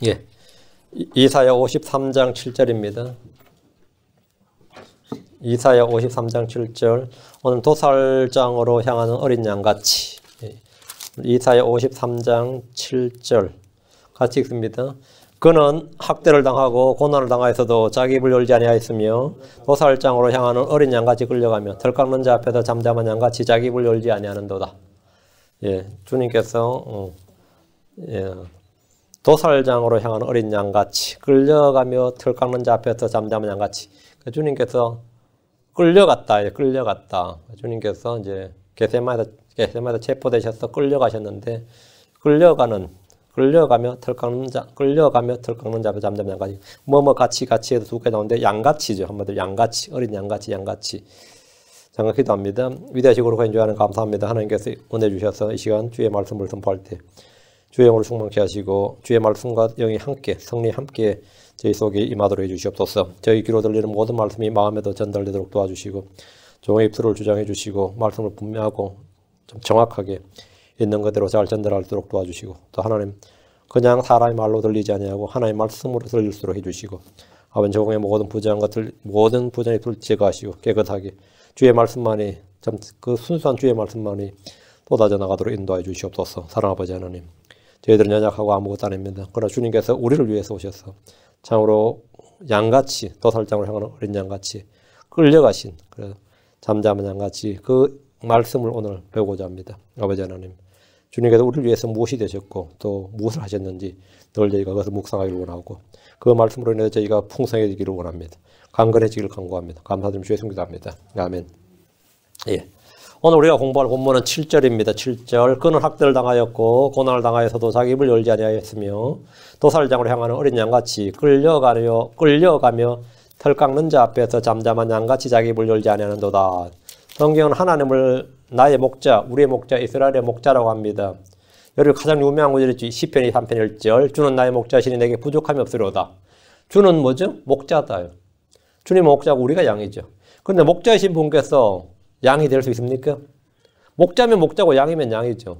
예. 이사야 53장 7절입니다. 이사야 53장 7절. 오늘 도살장으로 향하는 어린 양같이. 예. 이사야 53장 7절. 같이 읽습니다. 그는 학대를 당하고 고난을 당하여서도 자기 입을 열지 아니하였으며 도살장으로 향하는 어린 양같이 끌려가며 털 깎는 자 앞에서 잠잠한 양같이 자기 입을 열지 아니하는도다. 예. 주님께서 예. 도살장으로 향하는 어린 양같이 끌려가며 털 깎는 자 앞에서 잠잠한 양같이. 주님께서 끌려갔다. 끌려갔다. 주님께서 이제 겟세마네에서 체포되셔서 끌려가셨는데 끌려가며 털 깎는 자 앞에 잠잠한 양같이. 같이 해서 두 개 나오는데 양같이죠. 한마디로 양같이, 어린 양같이. 잠깐 기도합니다. 위대하시고 거룩하신 주 하나님 감사합니다. 하나님께서 은혜 주셔서 이 시간 주의 말씀을 선포할 때 주의 영으로 충만케 하시고 주의 말씀과 영이 함께 성리 함께 저희 속에 임하도록 해주시옵소서. 저희 귀로 들리는 모든 말씀이 마음에도 전달되도록 도와주시고 종의 입술을 주장해 주시고 말씀을 분명하고 좀 정확하게 있는 그대로 잘 전달하도록 도와주시고 또 하나님 그냥 사람의 말로 들리지 아니하고 하나님의 말씀으로 들릴수록 해주시고 아버지 종의 모든 부정한 것들 모든 부정의 불 제거하시고 깨끗하게 주의 말씀만이 참 그 순수한 주의 말씀만이 쏟아져 나가도록 인도해 주시옵소서. 사랑하는 아버지 하나님, 저희들은 연약하고 아무것도 아닙니다. 그러나 주님께서 우리를 위해서 오셔서 참으로 양같이 도살장으로 향하는 어린 양같이 끌려가신 잠잠한 양같이 그 말씀을 오늘 배우고자 합니다. 아버지 하나님, 주님께서 우리를 위해서 무엇이 되셨고 또 무엇을 하셨는지 늘 저희가 그것을 묵상하기를 원하고 그 말씀으로 인해서 저희가 풍성해지기를 원합니다. 강건해지기를 간구합니다. 감사드리며 주의 손 기도합니다. 아멘. 예. 오늘 우리가 공부할 본문은 7절입니다. 7절. 그는 학대를 당하였고 고난을 당하여서도 자기 입을 열지 아니하였으며 도살장으로 향하는 어린 양같이 끌려가며 털 깎는 자 앞에서 잠잠한 양같이 자기 입을 열지 아니하는도다. 성경은 하나님을 나의 목자, 우리의 목자, 이스라엘의 목자라고 합니다. 여러분 가장 유명한 구절이지 시편 23편 1절. 주는 나의 목자시니 내게 부족함이 없으리로다. 주는 뭐죠? 목자다. 주님 목자고 우리가 양이죠. 그런데 목자이신 분께서 양이 될 수 있습니까? 목자면 목자고 양이면 양이죠.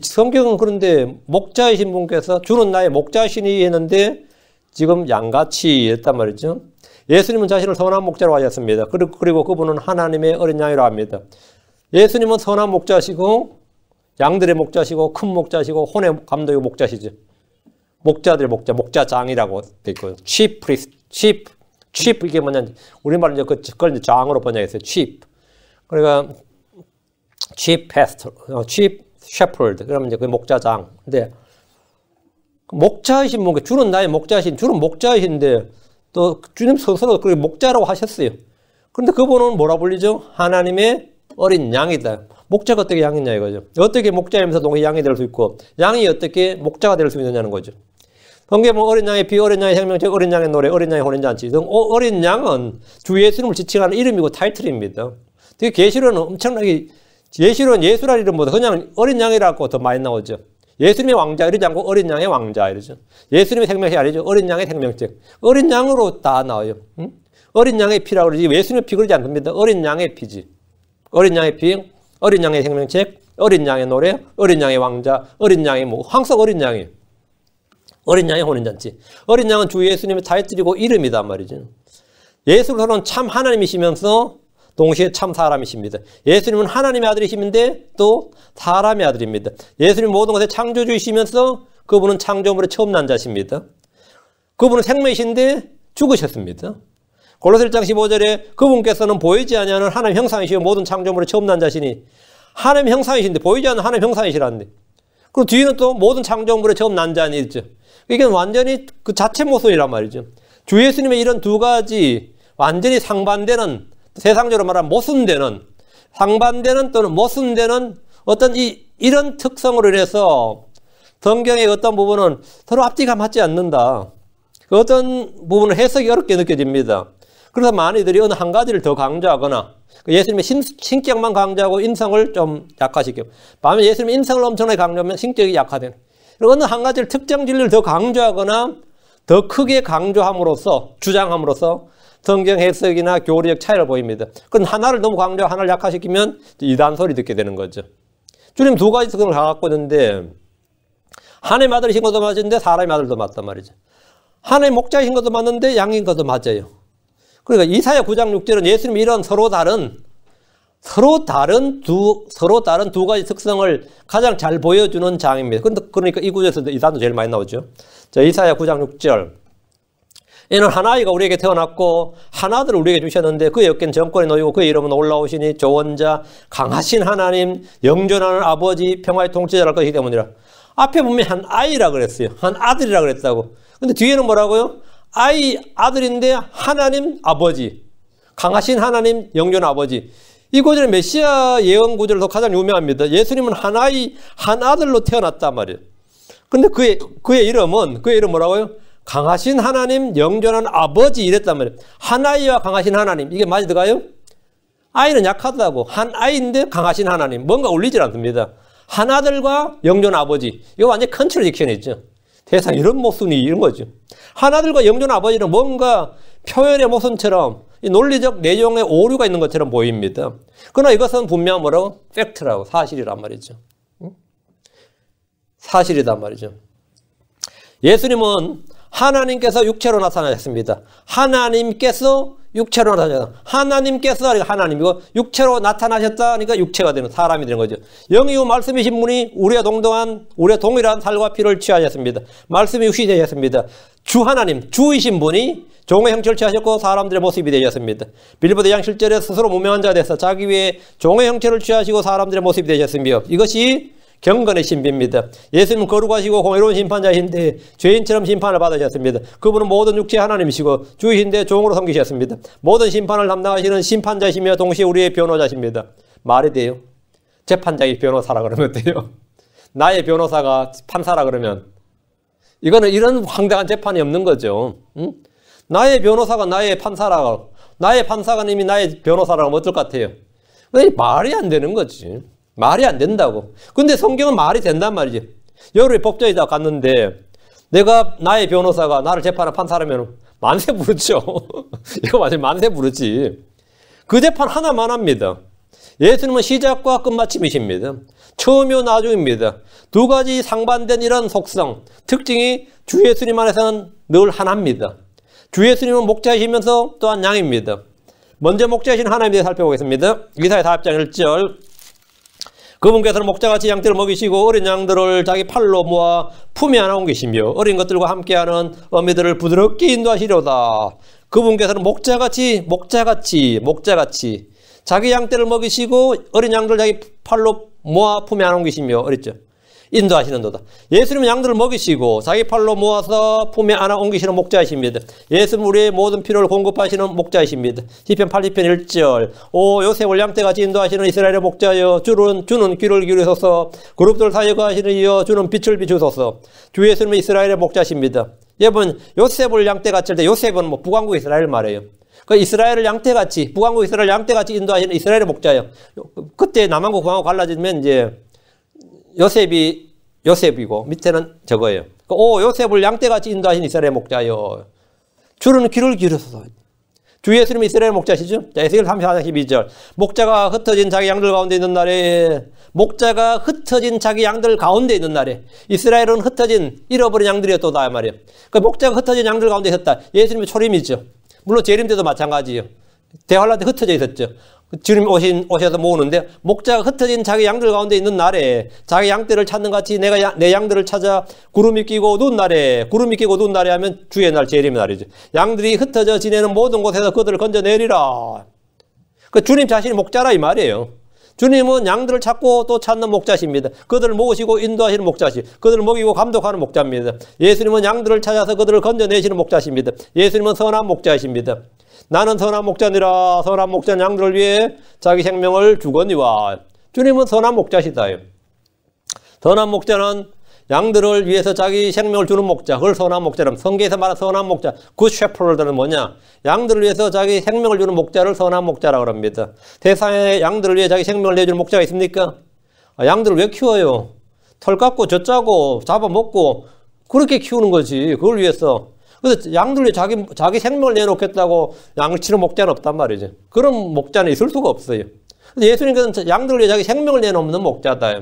성경은 그런데 목자이신 분께서 주는 나의 목자시니 했는데 지금 양같이 했단 말이죠. 예수님은 자신을 선한 목자로 하셨습니다. 그리고 그분은 하나님의 어린 양이라고 합니다. 예수님은 선한 목자시고 양들의 목자시고 큰 목자시고 혼의 감독의 목자시죠. 목자들의 목자, 목자장이라고 돼 있고요. chief priest, chief 이게 뭐냐? 우리말로 이제 그걸 이제 장으로 번역했어요. chief. 그러니까 chief pastor, chief shepherd. 그러면 이제 그 목자장. 근데 목자이신 분, 주는 나의 목자이신, 주는 목자이신데 또 주님 스스로 그 목자라고 하셨어요. 그런데 그분은 뭐라 불리죠? 하나님의 어린 양이다. 목자가 어떻게 양이냐 이거죠. 어떻게 목자이면서 동시에 양이 될 수 있고 양이 어떻게 목자가 될 수 있느냐는 거죠. 성경은 어린 양의 비, 어린 양의 생명책, 어린 양의 노래, 어린 양의 혼인잔치 등 어린 양은 주 예수님을 지칭하는 이름이고 타이틀입니다. 되게 계시로는 엄청나게 예시로는 예수라는 이름보다 그냥 어린 양이라고 더 많이 나오죠. 예수님의 왕자 이러지 않고 어린 양의 왕자 이러죠. 예수님의 생명책 아니죠. 어린 양의 생명책. 어린 양으로 다 나와요. 응? 어린 양의 피라고 그러지 예수님의 피 그러지 않습니다. 어린 양의 피지. 어린 양의 피, 어린 양의 생명책, 어린 양의 노래, 어린 양의 왕자, 어린 양의 뭐 항상 어린 양이에요. 어린 양의 혼인잔치. 어린 양은 주 예수님의 타이틀이고 이름이단 말이죠. 예수로서는 참 하나님이시면서 동시에 참 사람이십니다. 예수님은 하나님의 아들이시는데 또 사람의 아들입니다. 예수님 모든 것의 창조주이시면서 그분은 창조물의 처음 난 자십니다. 그분은 생명이신데 죽으셨습니다. 골로새 1장 15절에 그분께서는 보이지 아니하는 하나님 형상이시고 모든 창조물의 처음 난 자시니 하나님 형상이신데 보이지 않는 하나님 형상이시라는데 그리고 뒤에는 또 모든 창조물의 처음 난 자니 있죠. 이게 완전히 그 자체 모습이란 말이죠. 주 예수님의 이런 두 가지 완전히 상반되는 세상적으로 말하면 모순되는 상반되는 또는 모순되는 어떤 이런 특성으로 인해서 성경의 어떤 부분은 서로 앞뒤가 맞지 않는다. 그 어떤 부분은 해석이 어렵게 느껴집니다. 그래서 많이들이 어느 한 가지를 더 강조하거나 예수님의 신격만 강조하고 인성을 좀 약화시키고 반면 예수님의 인성을 엄청나게 강조하면 신격이 약화되는 어느 한 가지를 특정 진리를 더 강조하거나 더 크게 강조함으로써 주장함으로써 성경 해석이나 교리적 차이를 보입니다. 그건 하나를 너무 강조하고 하나를 약화시키면 이단 소리 듣게 되는 거죠. 주님 두 가지 특성을 갖고 있는데 하나님 아들이신 것도 맞는데 사람의 아들도 맞단 말이죠. 하나님 목자이신 것도 맞는데 양인 것도 맞아요. 그러니까 이사야 9장 6절은 예수님이 이런 서로 다른 두 가지 특성을 가장 잘 보여주는 장입니다. 그러니까 이 구절에서도 이 단어 제일 많이 나오죠. 자, 이사야 9장 6절. 이는 한 아이가 우리에게 태어났고 한 아들을 우리에게 주셨는데 그의 어깨는 정권이 놓이고 그의 이름은 올라오시니 조언자, 강하신 하나님, 영존하는 아버지, 평화의 통치자랄 것이기 때문이라. 앞에 보면 한 아이라 그랬어요. 한 아들이라 그랬다고. 근데 뒤에는 뭐라고요? 아들인데 하나님 아버지, 강하신 하나님, 영존 아버지. 이 구절은 메시아 예언 구절도 가장 유명합니다. 예수님은 한 아들로 태어났단 말이에요. 근데 그의 이름은 뭐라고요? 강하신 하나님, 영존한 아버지 이랬단 말이에요. 한 아이와 강하신 하나님. 이게 맞이 들어가요? 아이는 약하다고. 한 아이인데 강하신 하나님. 뭔가 울리질 않습니다. 한 아들과 영존 아버지. 이거 완전 컨트라딕션이죠. 세상 이런 모순이 이런 거죠. 한 아들과 영존 아버지는 뭔가 표현의 모순처럼 이 논리적 내용에 오류가 있는 것처럼 보입니다. 그러나 이것은 분명 뭐라고? 팩트라고. 사실이란 말이죠. 사실이란 말이죠. 예수님은 하나님께서 육체로 나타나셨습니다. 하나님께서 육체로 나타나셨다. 하나님께서 하나님이고 육체로 나타나셨다 하니까 육체가 되는 사람이 되는 거죠. 영이요 말씀이신 분이 우리와 동일한 살과 피를 취하셨습니다. 말씀이 육신이 되셨습니다. 주 하나님, 주이신 분이 종의 형체를 취하셨고 사람들의 모습이 되셨습니다. 빌립보 2장 7절에 스스로 무명한 자가 되어서 자기 위에 종의 형체를 취하시고 사람들의 모습이 되셨으며 이것이 경건의 신비입니다. 예수님은 거룩하시고 공의로운 심판자이신데 죄인처럼 심판을 받으셨습니다. 그분은 모든 육체의 하나님이시고 주이신데 종으로 섬기셨습니다. 모든 심판을 담당하시는 심판자이시며 동시에 우리의 변호자십니다. 말이 돼요? 재판장이 변호사라 그러면 돼요? 나의 변호사가 판사라 그러면 이거는 이런 황당한 재판이 없는 거죠. 응? 나의 변호사가 나의 판사라고, 나의 판사가 이미 나의 변호사라고 하면 어떨 것 같아요? 말이 안 되는 거지. 말이 안 된다고. 근데 성경은 말이 된단 말이지. 여러분이 법정에다 갔는데 내가 나의 변호사가 나를 재판하는 판사라면 만세 부르죠. 이거 완전 만세 부르지. 그 재판 하나만 합니다. 예수님은 시작과 끝마침이십니다. 처음이요 나중입니다. 두 가지 상반된 이런 속성, 특징이 주 예수님 안에서는 늘 하나입니다. 주 예수님은 목자이시면서 또한 양입니다. 먼저 목자이신 하나님에 대해 살펴보겠습니다. 이사야 4장 1절. 그분께서는 목자같이 양떼를 먹이시고 어린 양들을 자기 팔로 모아 품에 안아 옮기시며 어린 것들과 함께하는 어미들을 부드럽게 인도하시려다. 그분께서는 목자같이 자기 양떼를 먹이시고 어린 양들을 자기 팔로 모아 품에 안아 옮기시며 어렸죠. 인도하시는도다. 예수님은 양들을 먹이시고 자기 팔로 모아서 품에 안아 옮기시는 목자이십니다. 예수는 우리의 모든 필요를 공급하시는 목자이십니다. 시편 80편 1절. 오 요셉을 양떼같이 인도하시는 이스라엘의 목자여 주는 귀를 기울이소서. 그룹들 사이에 거하시는 이여 주는 빛을 비추소서. 주 예수님은 이스라엘의 목자십니다. 여러분 요셉을 양떼같이 할 때 요셉은 북왕국 이스라엘 말이에요. 그 이스라엘을 양떼같이 북왕국 이스라엘 양떼같이 인도하시는 이스라엘의 목자예요. 그때 남왕국 북왕국 갈라지면 이제 요셉이고 밑에는 저거예요. 오 요셉을 양떼같이 인도하신 이스라엘 목자여 주는 귀를 기울여서. 주 예수님이 이스라엘 목자시죠. 자, 에스겔 34장 12절. 목자가 흩어진 자기 양들 가운데 있는 날에 이스라엘은 흩어진 잃어버린 양들이었다 말이에요. 그 목자가 흩어진 양들 가운데 있었다. 예수님의 초림이죠. 물론 재림 때도 마찬가지예요. 대환란 때 흩어져 있었죠. 주님 오셔서 모으는데 목자가 흩어진 자기 양들 가운데 있는 날에 자기 양떼를 찾는 같이 내가 내 양들을 찾아 구름이 끼고 누운 날에 하면 주의 날 재림의 날이죠. 양들이 흩어져 지내는 모든 곳에서 그들을 건져내리라. 그 주님 자신이 목자라 이 말이에요. 주님은 양들을 찾고 또 찾는 목자십니다. 그들을 모으시고 인도하시는 목자시, 그들을 먹이고 감독하는 목자입니다. 예수님은 양들을 찾아서 그들을 건져내시는 목자십니다. 예수님은 선한 목자이십니다. 나는 선한 목자니라. 선한 목자는 양들을 위해 자기 생명을 주거니와. 주님은 선한 목자시다. 선한 목자는 양들을 위해서 자기 생명을 주는 목자. 그걸 선한 목자라면 성경에서 말하는 선한 목자. 굿 셰퍼드는 뭐냐? 양들을 위해서 자기 생명을 주는 목자를 선한 목자라고 합니다. 세상에 양들을 위해 자기 생명을 내주는 목자가 있습니까? 양들을 왜 키워요? 털 깎고 젖 짜고 잡아먹고 그렇게 키우는 거지. 그걸 위해서. 그래서 양들 위해 자기 생명을 내놓겠다고 양을 치는 목자는 없단 말이죠. 그런 목자는 있을 수가 없어요. 예수님께서는 양들 위해 자기 생명을 내놓는 목자다.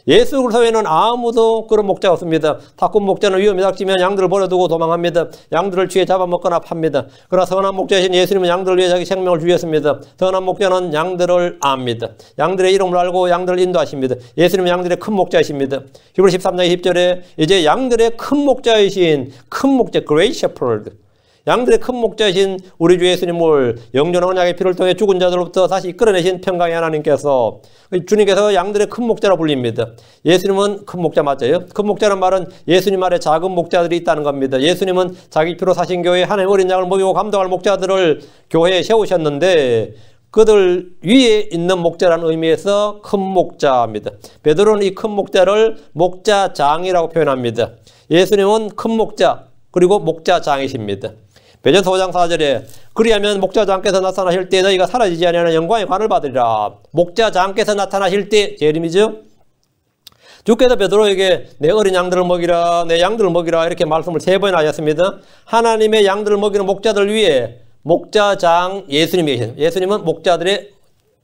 예수 그리스도 외에는 아무도 그런 목자가 없습니다. 탁군 목자는 위험이 닥치면 양들을 버려두고 도망합니다. 양들을 쥐에 잡아먹거나 팝니다. 그러나 선한 목자이신 예수님은 양들을 위해 자기 생명을 주셨습니다. 선한 목자는 양들을 압니다. 양들의 이름을 알고 양들을 인도하십니다. 예수님은 양들의 큰 목자이십니다. 히브리 13장 20절에 이제 양들의 큰 목자이신 큰 목자 Great Shepherd, 양들의 큰 목자이신 우리 주 예수님을 영존한 언약의 피를 통해 죽은 자들로부터 다시 이끌어내신 평강의 하나님께서, 주님께서 양들의 큰 목자라 불립니다. 예수님은 큰 목자 맞아요? 큰 목자란 말은 예수님 아래 작은 목자들이 있다는 겁니다. 예수님은 자기 피로 사신 교회에 하나님 어린 양을 먹이고 감독할 목자들을 교회에 세우셨는데 그들 위에 있는 목자라는 의미에서 큰 목자입니다. 베드로는 이 큰 목자를 목자장이라고 표현합니다. 예수님은 큰 목자 그리고 목자장이십니다. 베드로서 5장 4절에 그리하면 목자장께서 나타나실 때 너희가 사라지지 아니하는 영광의 관을 받으리라. 목자장께서 나타나실 때 제 이름이죠. 주께서 베드로에게 내 어린 양들을 먹이라, 내 양들을 먹이라 이렇게 말씀을 3번이나 하셨습니다. 하나님의 양들을 먹이는 목자들 위에 목자장 예수님이 계십니다. 예수님은 목자들의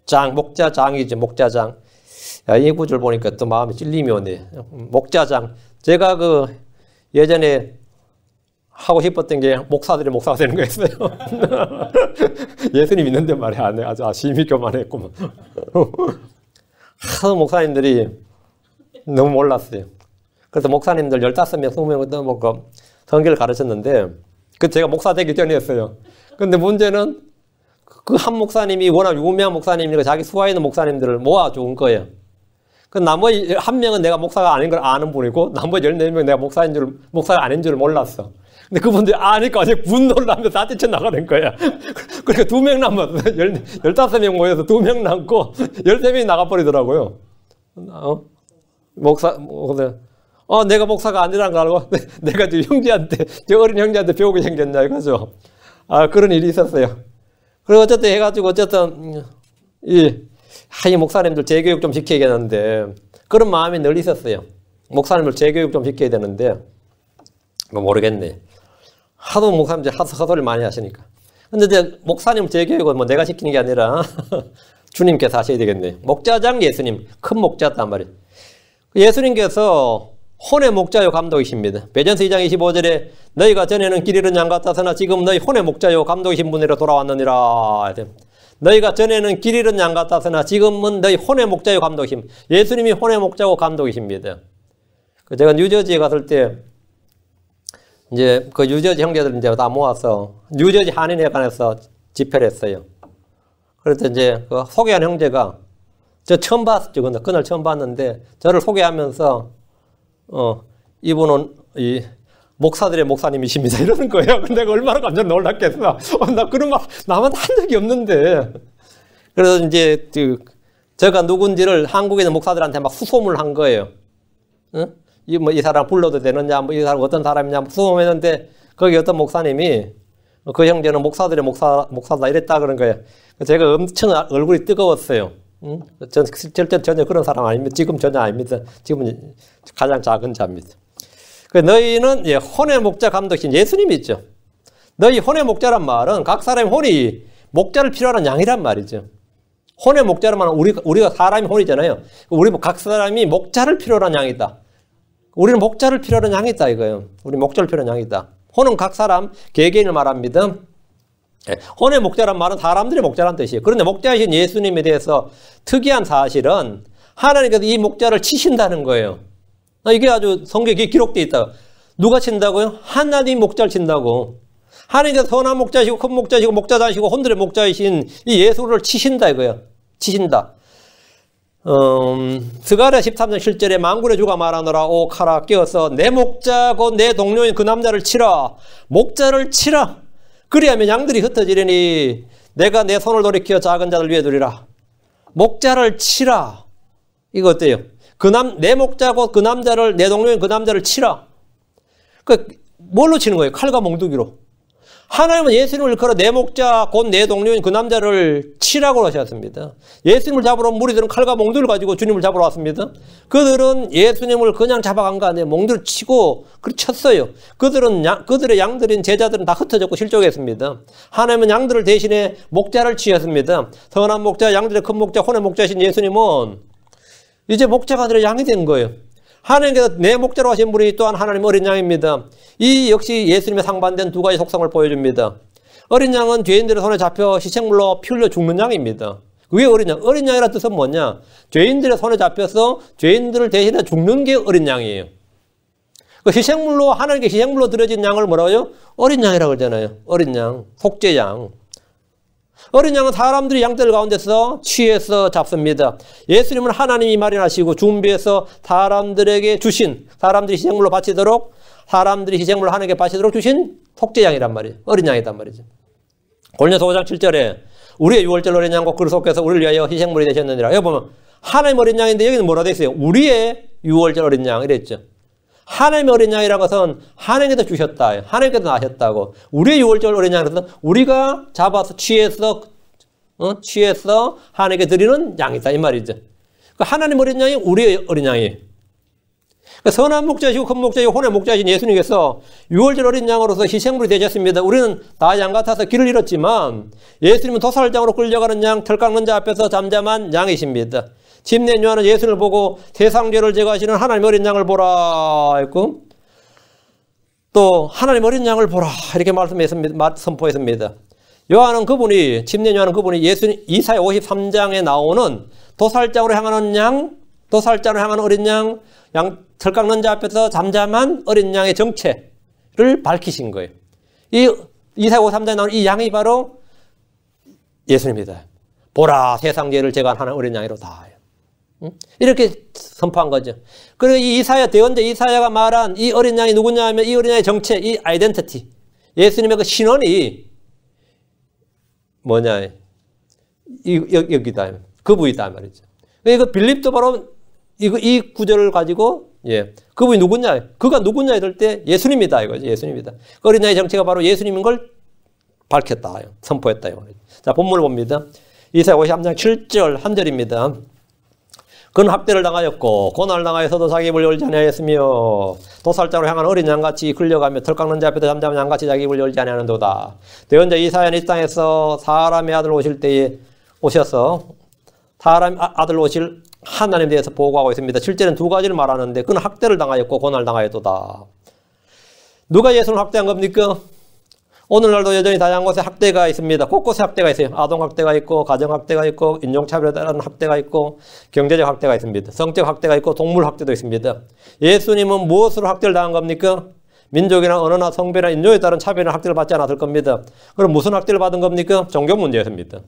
장, 목자장이죠. 목자장. 야, 이 구절 보니까 또 마음이 찔림이 오네. 목자장. 제가 예전에 하고 싶었던 게 목사들이 목사가 되는 거였어요. 예수님 있는데 말이야. 아주 심히 교만했구만. 하도 목사님들이 너무 몰랐어요. 그래서 목사님들 15명, 20명 성경을 가르쳤는데 제가 목사 되기 전이었어요. 근데 문제는 그 한 목사님이 워낙 유명한 목사님이니까 자기 수하에 있는 목사님들을 모아준 거예요. 그 나머지 1명은 내가 목사가 아닌 걸 아는 분이고 나머지 14명은 내가 목사가 아닌 줄 몰랐어. 근데 그분들이 아니까 이제 분노를 하면서 다 뛰쳐나가는 거야. 그러니까 2명 남았어. 15명 모여서 2명 남고 13명이 나가버리더라고요. 내가 목사가 아니라는 걸 알고 내가 저 어린 형제한테 배우게 생겼냐 이거죠. 그런 일이 있었어요. 그리고 어쨌든 해가지고 이 목사님들 재교육 좀 시켜야겠는데 그런 마음이 늘 있었어요. 목사님들 재교육 좀 시켜야 되는데 모르겠네. 하도 목사님들 헛소리를 많이 하시니까. 근데 이제 목사님 재교육은 내가 시키는 게 아니라 주님께서 하셔야 되겠네. 목자장 예수님, 큰 목자였단 말이에요. 예수님께서 혼의 목자요 감독이십니다. 베전서 2장 25절에 너희가 전에는 길 잃은 양 같았으나 지금 너희 혼의 목자요 감독이신 분이라 돌아왔느니라. 너희가 전에는 길 잃은 양 같았으나 지금은 너희 혼의 목자요 감독이십니다. 예수님이 혼의 목자고 감독이십니다. 제가 뉴저지에 갔을 때 이제 그 뉴저지 형제들 이제 다 모아서 뉴저지 한인회관에서 집회를 했어요. 그래서 이제 그 소개한 형제가 저 처음 봤죠. 근데 그날 처음 봤는데 저를 소개하면서 이분은 이 목사들의 목사님이십니다. 이러는 거예요. 근데 내가 얼마나 깜짝 놀랐겠어. 나 그런 말 나만 한 적이 없는데. 그래서 이제 제가 누군지를 한국에 있는 목사들한테 막 수소문을 한 거예요. 응? 이 사람 불러도 되느냐, 이 사람 어떤 사람이냐, 수소문했는데 거기 어떤 목사님이 그 형제는 목사들의 목사다 이랬다 그런 거예요. 제가 엄청 얼굴이 뜨거웠어요. 응? 전 실제 전혀 그런 사람 아닙니다. 지금 전혀 아닙니다. 지금은 가장 작은 자입니다. 너희는 혼의 목자 감독이신 예수님이 있죠. 너희 혼의 목자란 말은 각 사람의 혼이 목자를 필요하는 양이란 말이죠. 혼의 목자란 말은 우리가 사람이 혼이잖아요. 우리 각 사람이 목자를 필요로 하는 양이다. 우리는 목자를 필요로 하는 양이다 이거예요. 우리 목자를 필요로 하는 양이다. 혼은 각 사람 개개인을 말합니다. 혼의 목자란 말은 사람들의 목자란 뜻이에요. 그런데 목자이신 예수님에 대해서 특이한 사실은 하나님께서 이 목자를 치신다는 거예요. 이게 아주 성경에 기록되어 있다. 누가 친다고요? 하나님 목자를 친다고. 하나님께서 선한 목자이시고 큰 목자이시고 목자자이시고 혼들의 목자이신 이 예수를 치신다 이거예요. 치신다. 스가랴 13장 7절에 만군의 주가 말하노라. 오 카라 깨어서 내 목자고 내 동료인 그 남자를 치라. 목자를 치라. 그리하면 양들이 흩어지려니 내가 내 손을 돌이켜 작은 자들 위에 두리라. 목자를 치라. 이거 어때요? 내 목자고 그 남자를, 내 동료인 그 남자를 치라. 뭘로 치는 거예요? 칼과 몽둥이로. 하나님은 예수님을 일컬어 내 목자 곧 내 동료인 그 남자를 치라고 하셨습니다. 예수님을 잡으러 무리들은 칼과 몽둥이를 가지고 주님을 잡으러 왔습니다. 그들은 예수님을 그냥 잡아간 거 아니에요. 몽둥이를 치고 쳤어요. 그들의 양들인 제자들은 다 흩어졌고 실족했습니다. 하나님은 양들을 대신에 목자를 치셨습니다. 선한 목자, 양들의 큰 목자, 혼의 목자이신 예수님은 이제 목자가 아니라 양이 된 거예요. 하나님께서 내 목자로 하신 분이 또한 하나님 어린 양입니다. 이 역시 예수님의 상반된 두 가지 속성을 보여줍니다. 어린 양은 죄인들의 손에 잡혀 희생물로 피 흘려 죽는 양입니다. 그게 어린 양. 어린 양이라는 뜻은 뭐냐? 죄인들의 손에 잡혀서 죄인들을 대신해 죽는 게 어린 양이에요. 그 희생물로, 하나님께 희생물로 드려진 양을 뭐라고요? 어린 양이라고 그러잖아요. 어린 양, 속죄양. 어린 양은 사람들이 양떼들 가운데서 취해서 잡습니다. 예수님은 하나님이 마련하시고 준비해서 사람들에게 주신, 사람들이 희생물로 바치도록, 사람들이 희생물로 하나님께 바치도록 주신 속죄양이란 말이에요. 어린 양이란 말이죠. 고린도서 5장 7절에 우리의 유월절 어린 양과 그리스도께서 우리를 위하여 희생물이 되셨느니라. 여기 보면 하나님 어린 양인데 여기는 뭐라 되어 있어요? 우리의 유월절 어린 양 이랬죠. 하나님의 어린 양이라는 것은 하나님께서 주셨다. 하나님께서 나셨다고. 우리의 유월절 어린 양은 우리가 잡아서 취해서 하나님께 드리는 양이다. 이 말이죠. 하나님 어린 양이 우리의 어린 양이에요. 선한 목자이시고 큰 목자이고 혼의 목자이신 예수님께서 유월절 어린 양으로서 희생물이 되셨습니다. 우리는 다 양 같아서 길을 잃었지만 예수님은 도살장으로 끌려가는 양, 털 깎는 자 앞에서 잠잠한 양이십니다. 침례인 요한은 예수를 보고 세상 죄를 제거하시는 하나님 어린 양을 보라 했고 또 하나님 어린 양을 보라 이렇게 선포했습니다. 요한은 그분이 침례인 요한은 그분이 예수님 이사야 53장에 나오는 도살장으로 향하는 양, 도살장으로 향하는 어린 양, 털 깎는 자 앞에서 잠잠한 어린 양의 정체를 밝히신 거예요. 이 이사야 53장에 나오는 이 양이 바로 예수님입니다. 보라 세상 죄를 제거하는 어린 양이로다. 이렇게 선포한 거죠. 그리고 이 이사야, 대언자 이사야가 말한 이 어린 양이 누구냐 하면 이 어린 양의 정체, 이 아이덴티티. 예수님의 그 신원이 뭐냐. 여기다. 그분이다 말이죠. 그 빌립도 바로 이 구절을 가지고, 그분이 누구냐. 그가 누구냐 이럴 때 예수님이다 이거죠. 예수님이다. 그 어린 양의 정체가 바로 예수님인 걸 밝혔다. 선포했다. 자, 본문을 봅니다. 이사야 53장 7절 한 절입니다. 그는 학대를 당하였고 고난을 당하여서도 자기 입을 열지 아니하였으며 도살장으로 향한 어린 양같이 끌려가며 털 깎는 자 앞에서 잠잠한 양같이 자기 입을 열지 아니하는도다. 대언자 이사야는 이 땅에서 사람의 아들 오실 때에 오셔서 사람 아들 오실 하나님에 대해서 보고하고 있습니다. 실제는 두 가지를 말하는데 그는 학대를 당하였고 고난을 당하였도다. 누가 예수를 학대한 겁니까? 오늘날도 여전히 다양한 곳에 학대가 있습니다. 곳곳에 학대가 있어요. 아동학대가 있고 가정학대가 있고 인종차별에 따른 학대가 있고 경제적 학대가 있습니다. 성적 학대가 있고 동물학대도 있습니다. 예수님은 무엇으로 학대를 당한 겁니까? 민족이나 언어나 성별이나 인종에 따른 차별이나 학대를 받지 않았을 겁니다. 그럼 무슨 학대를 받은 겁니까? 종교 문제였습니다.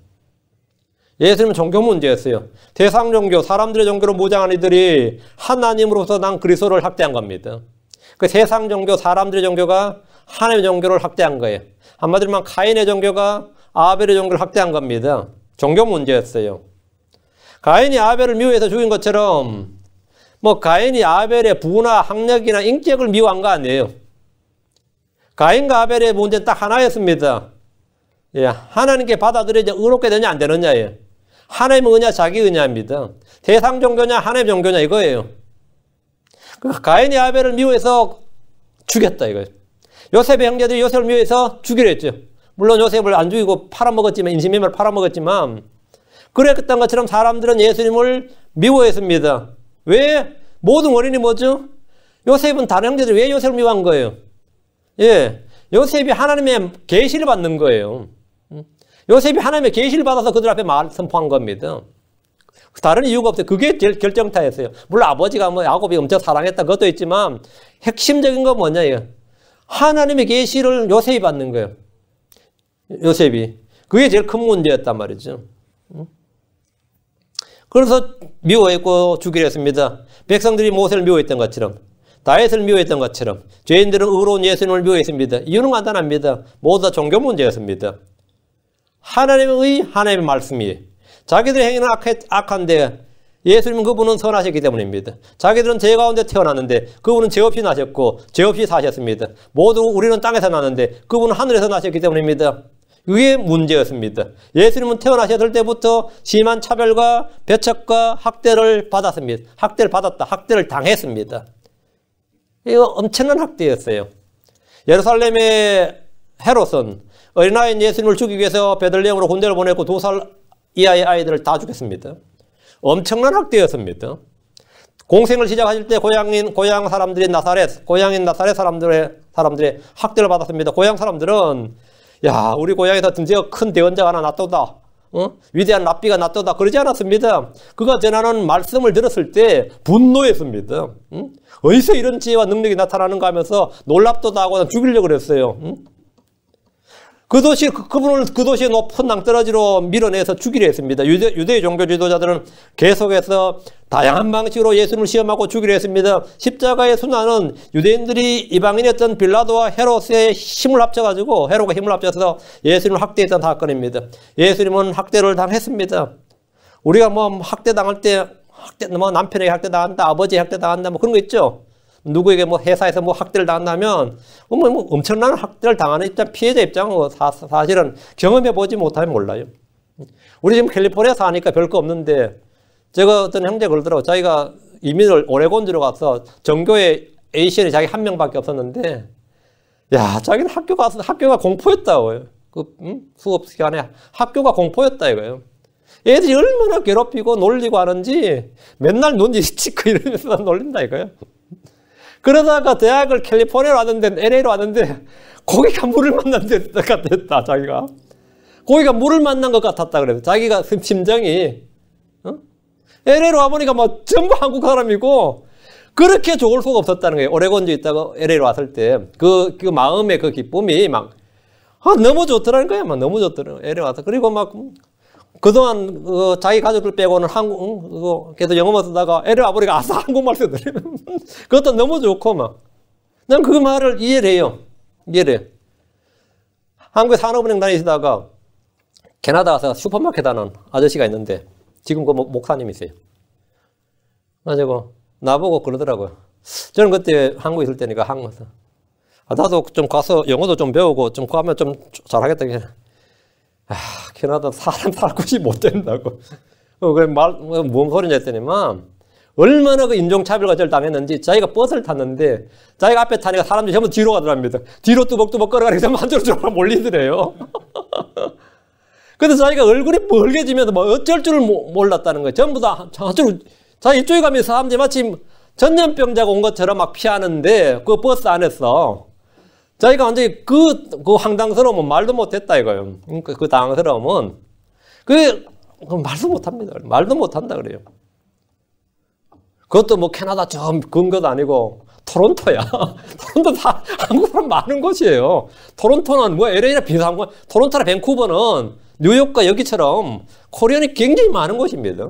예수님은 종교 문제였어요. 세상 종교, 사람들의 종교로 무장한 이들이 하나님으로부터 난 그리스도를 학대한 겁니다. 그 세상 종교, 사람들의 종교가 하나님의 종교를 학대한 거예요. 한마디로 말하면 가인의 종교가 아벨의 종교를 학대한 겁니다. 종교 문제였어요. 가인이 아벨을 미워해서 죽인 것처럼 가인이 아벨의 부나 학력이나 인격을 미워한 거 아니에요. 가인과 아벨의 문제는 딱 하나였습니다. 하나님께 받아들여야 의롭게 되냐 안 되느냐예요. 하나님의 은혜냐 자기 은혜입니다. 세상 종교냐 하나님의 종교냐 이거예요. 가인이 아벨을 미워해서 죽였다 이거예요. 요셉의 형제들이 요셉을 미워해서 죽이려 했죠. 물론 요셉을 안 죽이고 팔아먹었지만 인신매매를 팔아먹었지만 그랬던 것처럼 사람들은 예수님을 미워했습니다. 왜? 모든 원인이 뭐죠? 요셉은 다른 형제들이 왜 요셉을 미워한 거예요? 요셉이 하나님의 계시를 받는 거예요. 요셉이 하나님의 계시를 받아서 그들 앞에 선포한 겁니다. 다른 이유가 없어요. 그게 제일 결정타였어요. 물론 아버지가 야곱이 엄청 사랑했다 그것도 있지만 핵심적인 건 뭐냐예요. 하나님의 계시를 요셉이 받는 거예요. 요셉이. 그게 제일 큰 문제였단 말이죠. 그래서 미워했고 죽이려 했습니다. 백성들이 모세를 미워했던 것처럼 다윗을 미워했던 것처럼 죄인들은 의로운 예수님을 미워했습니다. 이유는 간단합니다. 모두 다 종교 문제였습니다. 하나님의 하나님의 말씀이에요. 자기들의 행위는 악한데 예수님은 그분은 선하셨기 때문입니다. 자기들은 죄 가운데 태어났는데 그분은 죄 없이 나셨고 죄 없이 사셨습니다. 모두 우리는 땅에서 났는데 그분은 하늘에서 나셨기 때문입니다. 그게 문제였습니다. 예수님은 태어나셨을 때부터 심한 차별과 배척과 학대를 받았습니다. 학대를 받았다. 학대를 당했습니다. 이거 엄청난 학대였어요. 예루살렘의 헤롯은 어린아이인 예수님을 죽이기 위해서 베들레헴으로 군대를 보냈고 2살 이하의 아이들을 다 죽였습니다. 엄청난 학대였습니다. 공생을 시작하실 때 고향 사람들이 고향인 나사렛 사람들의 학대를 받았습니다. 고향 사람들은 야, 우리 고향에서 드디어 큰 대언자가 하나 났도다. 위대한 랍비가 났도다. 그러지 않았습니다. 그가 전하는 말씀을 들었을 때 분노했습니다. 어디서 이런 지혜와 능력이 나타나는가 하면서 놀랍도다 하고 죽이려고 그랬어요. 그분을 그 도시의 높은 낭떠러지로 밀어내서 죽이려 했습니다. 유대의 종교 지도자들은 계속해서 다양한 방식으로 예수님을 시험하고 죽이려 했습니다. 십자가의 순환은 유대인들이 이방인이었던 빌라도와 헤롯의 힘을 합쳐가지고 헤롯과 힘을 합쳐서 예수님을 학대했던 사건입니다. 예수님은 학대를 당했습니다. 우리가 뭐 학대 당할 때 뭐 남편에게 학대 당한다, 아버지에게 학대 당한다, 뭐 그런 거 있죠. 누구에게 뭐 회사에서 뭐 학대를 당한다면 뭐 엄청난 학대를 당하는 입장, 피해자 입장은 사실은 경험해 보지 못하면 몰라요. 우리 지금 캘리포니아 사니까 별거 없는데 제가 어떤 형제 그러더라고. 자기가 이민을 오레곤주로 가서 전교에 에이시언이 자기 한 명밖에 없었는데 야, 자기는 학교가 공포였다고요. 수업 시간에 학교가 공포였다 이거예요. 애들이 얼마나 괴롭히고 놀리고 하는지 맨날 눈 찍고 이러면서 놀린다 이거예요. 그러다가 대학을 캘리포니아로 왔는데, LA로 왔는데, 고기가 물을 만난 것 같았다, 자기가. 고기가 물을 만난 것 같았다, 그래서. 자기가 심정이, LA로 와보니까 뭐 전부 한국 사람이고, 그렇게 좋을 수가 없었다는 거예요. 오레곤주에 있다가 LA로 왔을 때. 그 마음의 그 기쁨이 막, 너무 좋더라는 거예요. 막 너무 좋더라고요. LA 와서. 그리고 막, 그동안 자기 가족들 빼고는 계속 영어만 쓰다가 애를 와보니까 아싸 한국말 쓰더래요. 그것도 너무 좋고 막. 난 그 말을 이해를 해요. 이해를 해요. 한국에 산업은행 다니시다가 캐나다 가서 슈퍼마켓 하는 아저씨가 있는데 지금 그 목사님이세요. 그래가지고 나보고 그러더라고요. 저는 그때 한국에 있을 때니까 한국에서 나도 좀 가서 영어도 좀 배우고 좀 가면 좀 잘하겠다. 캐나다 사람 살 곳이 못 된다고. 뭔 소리냐 했더니만, 얼마나 그 인종차별과제를 당했는지, 자기가 버스를 탔는데, 자기가 앞에 타니까 사람들이 전부 뒤로 가더랍니다. 뒤로 뚜벅뚜벅 걸어가니까 전부 한쪽으로 몰리더래요. 근데 자기가 얼굴이 벌개지면서 뭐 어쩔 줄을 몰랐다는 거예요. 전부 다 저쪽으로, 자기 이쪽에 가면 사람들이 마치 전염병자가 온 것처럼 막 피하는데, 그 버스 안에서, 자기가 완전히 그 황당스러움은 말도 못했다 이거예요. 그 당황스러움은 말도 못합니다. 말도 못한다 그래요. 그것도 뭐 캐나다 저 근거도 아니고 토론토야. 토론토 다 한국 사람 많은 곳이에요. 토론토는 뭐 LA나 비슷한 곳, 토론토나 밴쿠버는 뉴욕과 여기처럼 코리안이 굉장히 많은 곳입니다.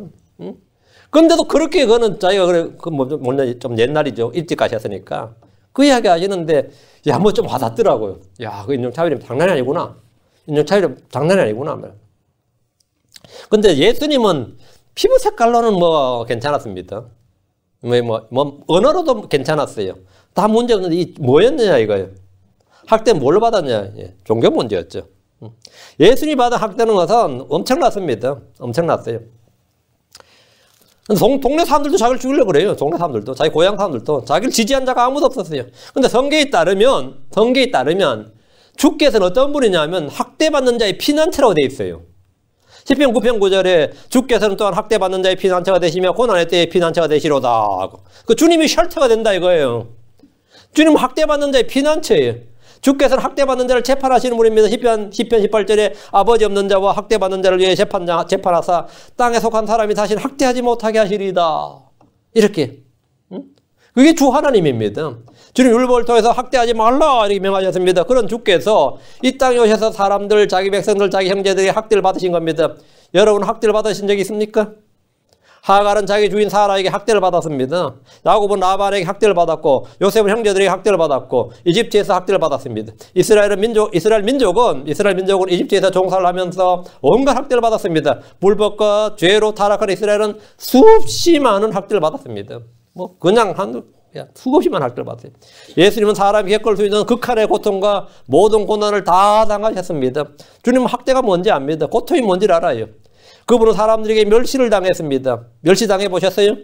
근데도 그렇게 그거는 자기가 좀 옛날이죠. 일찍 가셨으니까. 그 이야기 하시는데, 뭐 좀 와닿더라고요. 그 인종차별이 장난이 아니구나. 인종차별이 장난이 아니구나. 근데 예수님은 피부 색깔로는 뭐 괜찮았습니다. 언어로도 괜찮았어요. 다 문제 없는데, 뭐였느냐 이거예요. 학대 뭘로 받았냐. 종교 문제였죠. 예수님이 받은 학대는 것은 엄청났습니다. 엄청났어요. 동네 사람들도 자기를 죽이려고 그래요. 동네 사람들도. 자기 고향 사람들도. 자기를 지지한 자가 아무도 없었어요. 근데 성경에 따르면 주께서는 어떤 분이냐면 학대받는 자의 피난처라고 되어 있어요. 시편 9편 9절에 주께서는 또한 학대받는 자의 피난처가 되시며 고난의 때의 피난처가 되시로다. 그 주님이 쉘터가 된다 이거예요. 주님은 학대받는 자의 피난처예요. 주께서는 학대받는 자를 재판하시는 분입니다. 시편 18절에 아버지 없는 자와 학대받는 자를 위해 재판하사 땅에 속한 사람이 다시는 학대하지 못하게 하시리이다. 이렇게. 그게 주 하나님입니다. 주님 율법을 통해서 학대하지 말라 이렇게 명하셨습니다. 그런 주께서 이 땅에 오셔서 사람들, 자기 백성들, 자기 형제들이 학대를 받으신 겁니다. 여러분 학대를 받으신 적이 있습니까? 하갈은 자기 주인 사라에게 학대를 받았습니다. 야곱은 라반에게 학대를 받았고 요셉은 형제들에게 학대를 받았고 이집트에서 학대를 받았습니다. 이스라엘 민족은 이집트에서 종살을 하면서 온갖 학대를 받았습니다. 불법과 죄로 타락한 이스라엘은 수없이 많은 학대를 받았습니다. 그냥 수없이 많은 학대를 받았어요. 예수님은 사람이 겪을 수 있는 극한의 고통과 모든 고난을 다 당하셨습니다. 주님은 학대가 뭔지 압니다. 고통이 뭔지를 알아요. 그분은 사람들에게 멸시를 당했습니다. 멸시 당해보셨어요?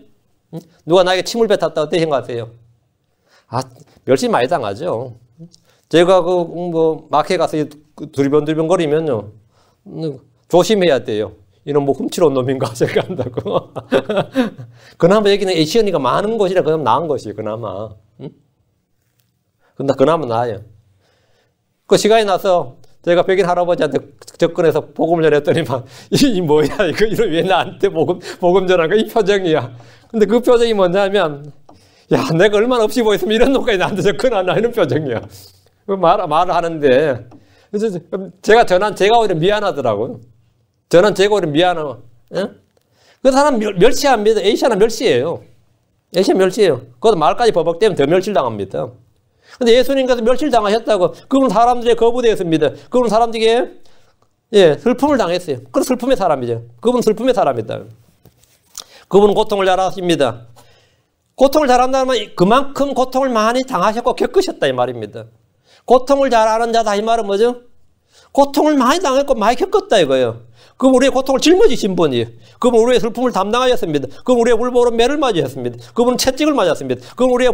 누가 나에게 침을 뱉었다 어떻게 생각하세요? 멸시 많이 당하죠. 제가 마켓 가서 두리번두리번 거리면요. 조심해야 돼요. 이놈 뭐 훔치러 온 놈인가 생각한다고. 그나마 여기는 에이시언이가 많은 곳이라 그나마 나은 것이 그나마. 응? 근데 그나마 나아요. 그 시간이 나서 제가 백인 할아버지한테 접근해서 복음을 전했더니만 이 뭐야 이거 이런 왜 나한테 복음 전한 거 이 표정이야. 근데 그 표정이 뭐냐면 야 내가 얼마나 없이 보였으면 이런 놈까지 나한테 접근하나 이런 표정이야. 말을 하는데 그래서 제가 오히려 미안하더라고요. 제가 오히려 미안하고. 예? 그 사람 멸시합니다. 에이시아는 멸시예요. 에이시아 멸시예요. 그것도 말까지 버벅대면 더 멸시당합니다. 근데 예수님께서 멸시당하셨다고 그분은 사람들의 거부되었습니다. 그분은 사람들에게 슬픔을 당했어요. 그건 슬픔의 사람이죠. 그분은 슬픔의 사람이다. 그분은 고통을 잘 아십니다. 고통을 잘 안다는 말 그만큼 고통을 많이 당하셨고 겪으셨다 이 말입니다. 고통을 잘 아는 자다 이 말은 뭐죠? 고통을 많이 당했고 많이 겪었다 이거예요. 그분 우리의 고통을 짊어지신 분이에요. 그분 우리의 슬픔을 담당하셨습니다. 그분 우리의 불보로 매를 맞으셨습니다. 그분은 채찍을 맞았습니다. 그분 우리의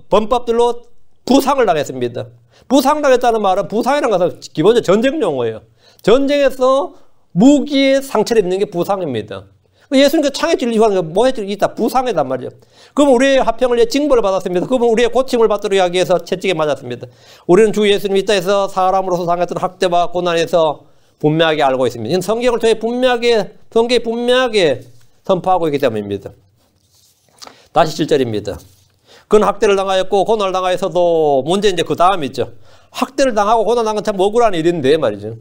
범법들로 부상을 당했습니다. 부상당했다는 말은 부상이라는 것은 기본적으로 전쟁 용어예요. 전쟁에서 무기에 상처를 입는 게 부상입니다. 예수님께서 창에 찔리시고 뭐에 찔리다 부상이란 말이죠. 그분 우리의 화평을 위해 징벌을 받았습니다. 그분 우리의 고침을 받도록 하기 위해서 채찍에 맞았습니다. 우리는 주 예수님이 이 땅에서 사람으로서 당했던 학대와 고난에서 분명하게 알고 있습니다. 이는 성경을 통해 성경이 분명하게 선포하고 있기 때문입니다. 다시 7절입니다. 그는 학대를 당하였고 고난을 당하여서도 문제 이제 그 다음이죠. 학대를 당하고 고난을 당한 건 참 억울한 일인데 말이죠.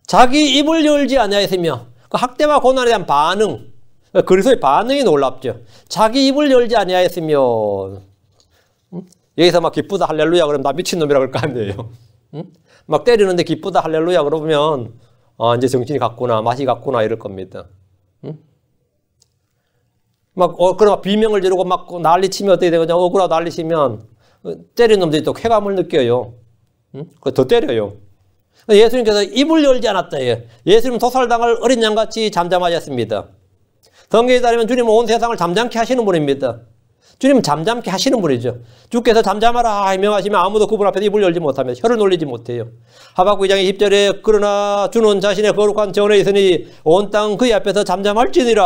자기 입을 열지 아니하였으며 그 학대와 고난에 대한 반응, 그리스도의 반응이 놀랍죠. 자기 입을 열지 아니하였으며 여기서 막 기쁘다 할렐루야 그러면 나 미친놈이라고 그럴 거 아니에요. 막 때리는데 기쁘다 할렐루야 그러면 이제 정신이 갔구나 맛이 갔구나 이럴 겁니다. 그럼 비명을 지르고 막 난리치면 어떻게 되거든요. 억울하고 난리치면 때리는 놈들이 또 쾌감을 느껴요. 더 때려요. 예수님께서 입을 열지 않았다. 예수님은 도살당할 어린 양같이 잠잠하셨습니다. 성경에 따르면 주님은 온 세상을 잠잠케 하시는 분입니다. 주님은 잠잠케 하시는 분이죠. 주께서 잠잠하라 명하시면 아무도 그분 앞에서 입을 열지 못하며 혀를 놀리지 못해요. 하박국 2장 20절에 그러나 주는 자신의 거룩한 전에 있으니 온 땅 그의 앞에서 잠잠할지니라.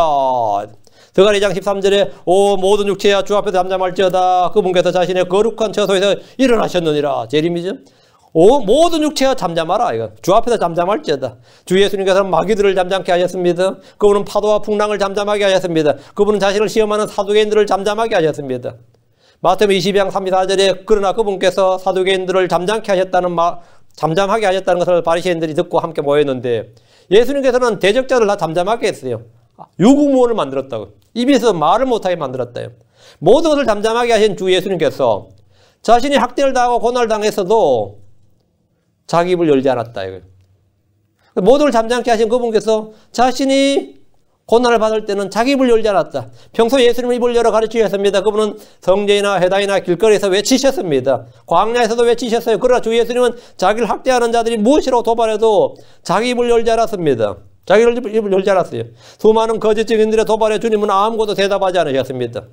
스가랴 2장 13절에 오 모든 육체야 주 앞에서 잠잠할지어다. 그분께서 자신의 거룩한 처소에서 일어나셨느니라. 재림이죠. 오 모든 육체야 잠잠하라. 이거 주 앞에서 잠잠할지어다. 주 예수님께서는 마귀들을 잠잠케 하셨습니다. 그분은 파도와 풍랑을 잠잠하게 하셨습니다. 그분은 자신을 시험하는 사두개인들을 잠잠하게 하셨습니다. 마태복음 22장 34절에 그러나 그분께서 사두개인들을 잠잠케 하셨다는 잠잠하게 하셨다는 것을 바리새인들이 듣고 함께 모였는데 예수님께서는 대적자를 다 잠잠하게 했어요. 유구무원을 만들었다고. 입에서 말을 못하게 만들었다요. 모든 것을 잠잠하게 하신 주 예수님께서 자신이 학대를 당하고 고난을 당했어도 자기 입을 열지 않았다. 이거예요. 모든 걸 잠잠케 하신 그분께서 자신이 고난을 받을 때는 자기 입을 열지 않았다. 평소 예수님의 입을 열어 가르치셨습니다. 그분은 성전이나 회당이나 길거리에서 외치셨습니다. 광야에서도 외치셨어요. 그러나 주 예수님은 자기를 학대하는 자들이 무엇이라고 도발해도 자기 입을 열지 않았습니다. 자기 입을 열지 않았어요. 수많은 거짓 증인들의 도발에 주님은 아무것도 대답하지 않으셨습니다.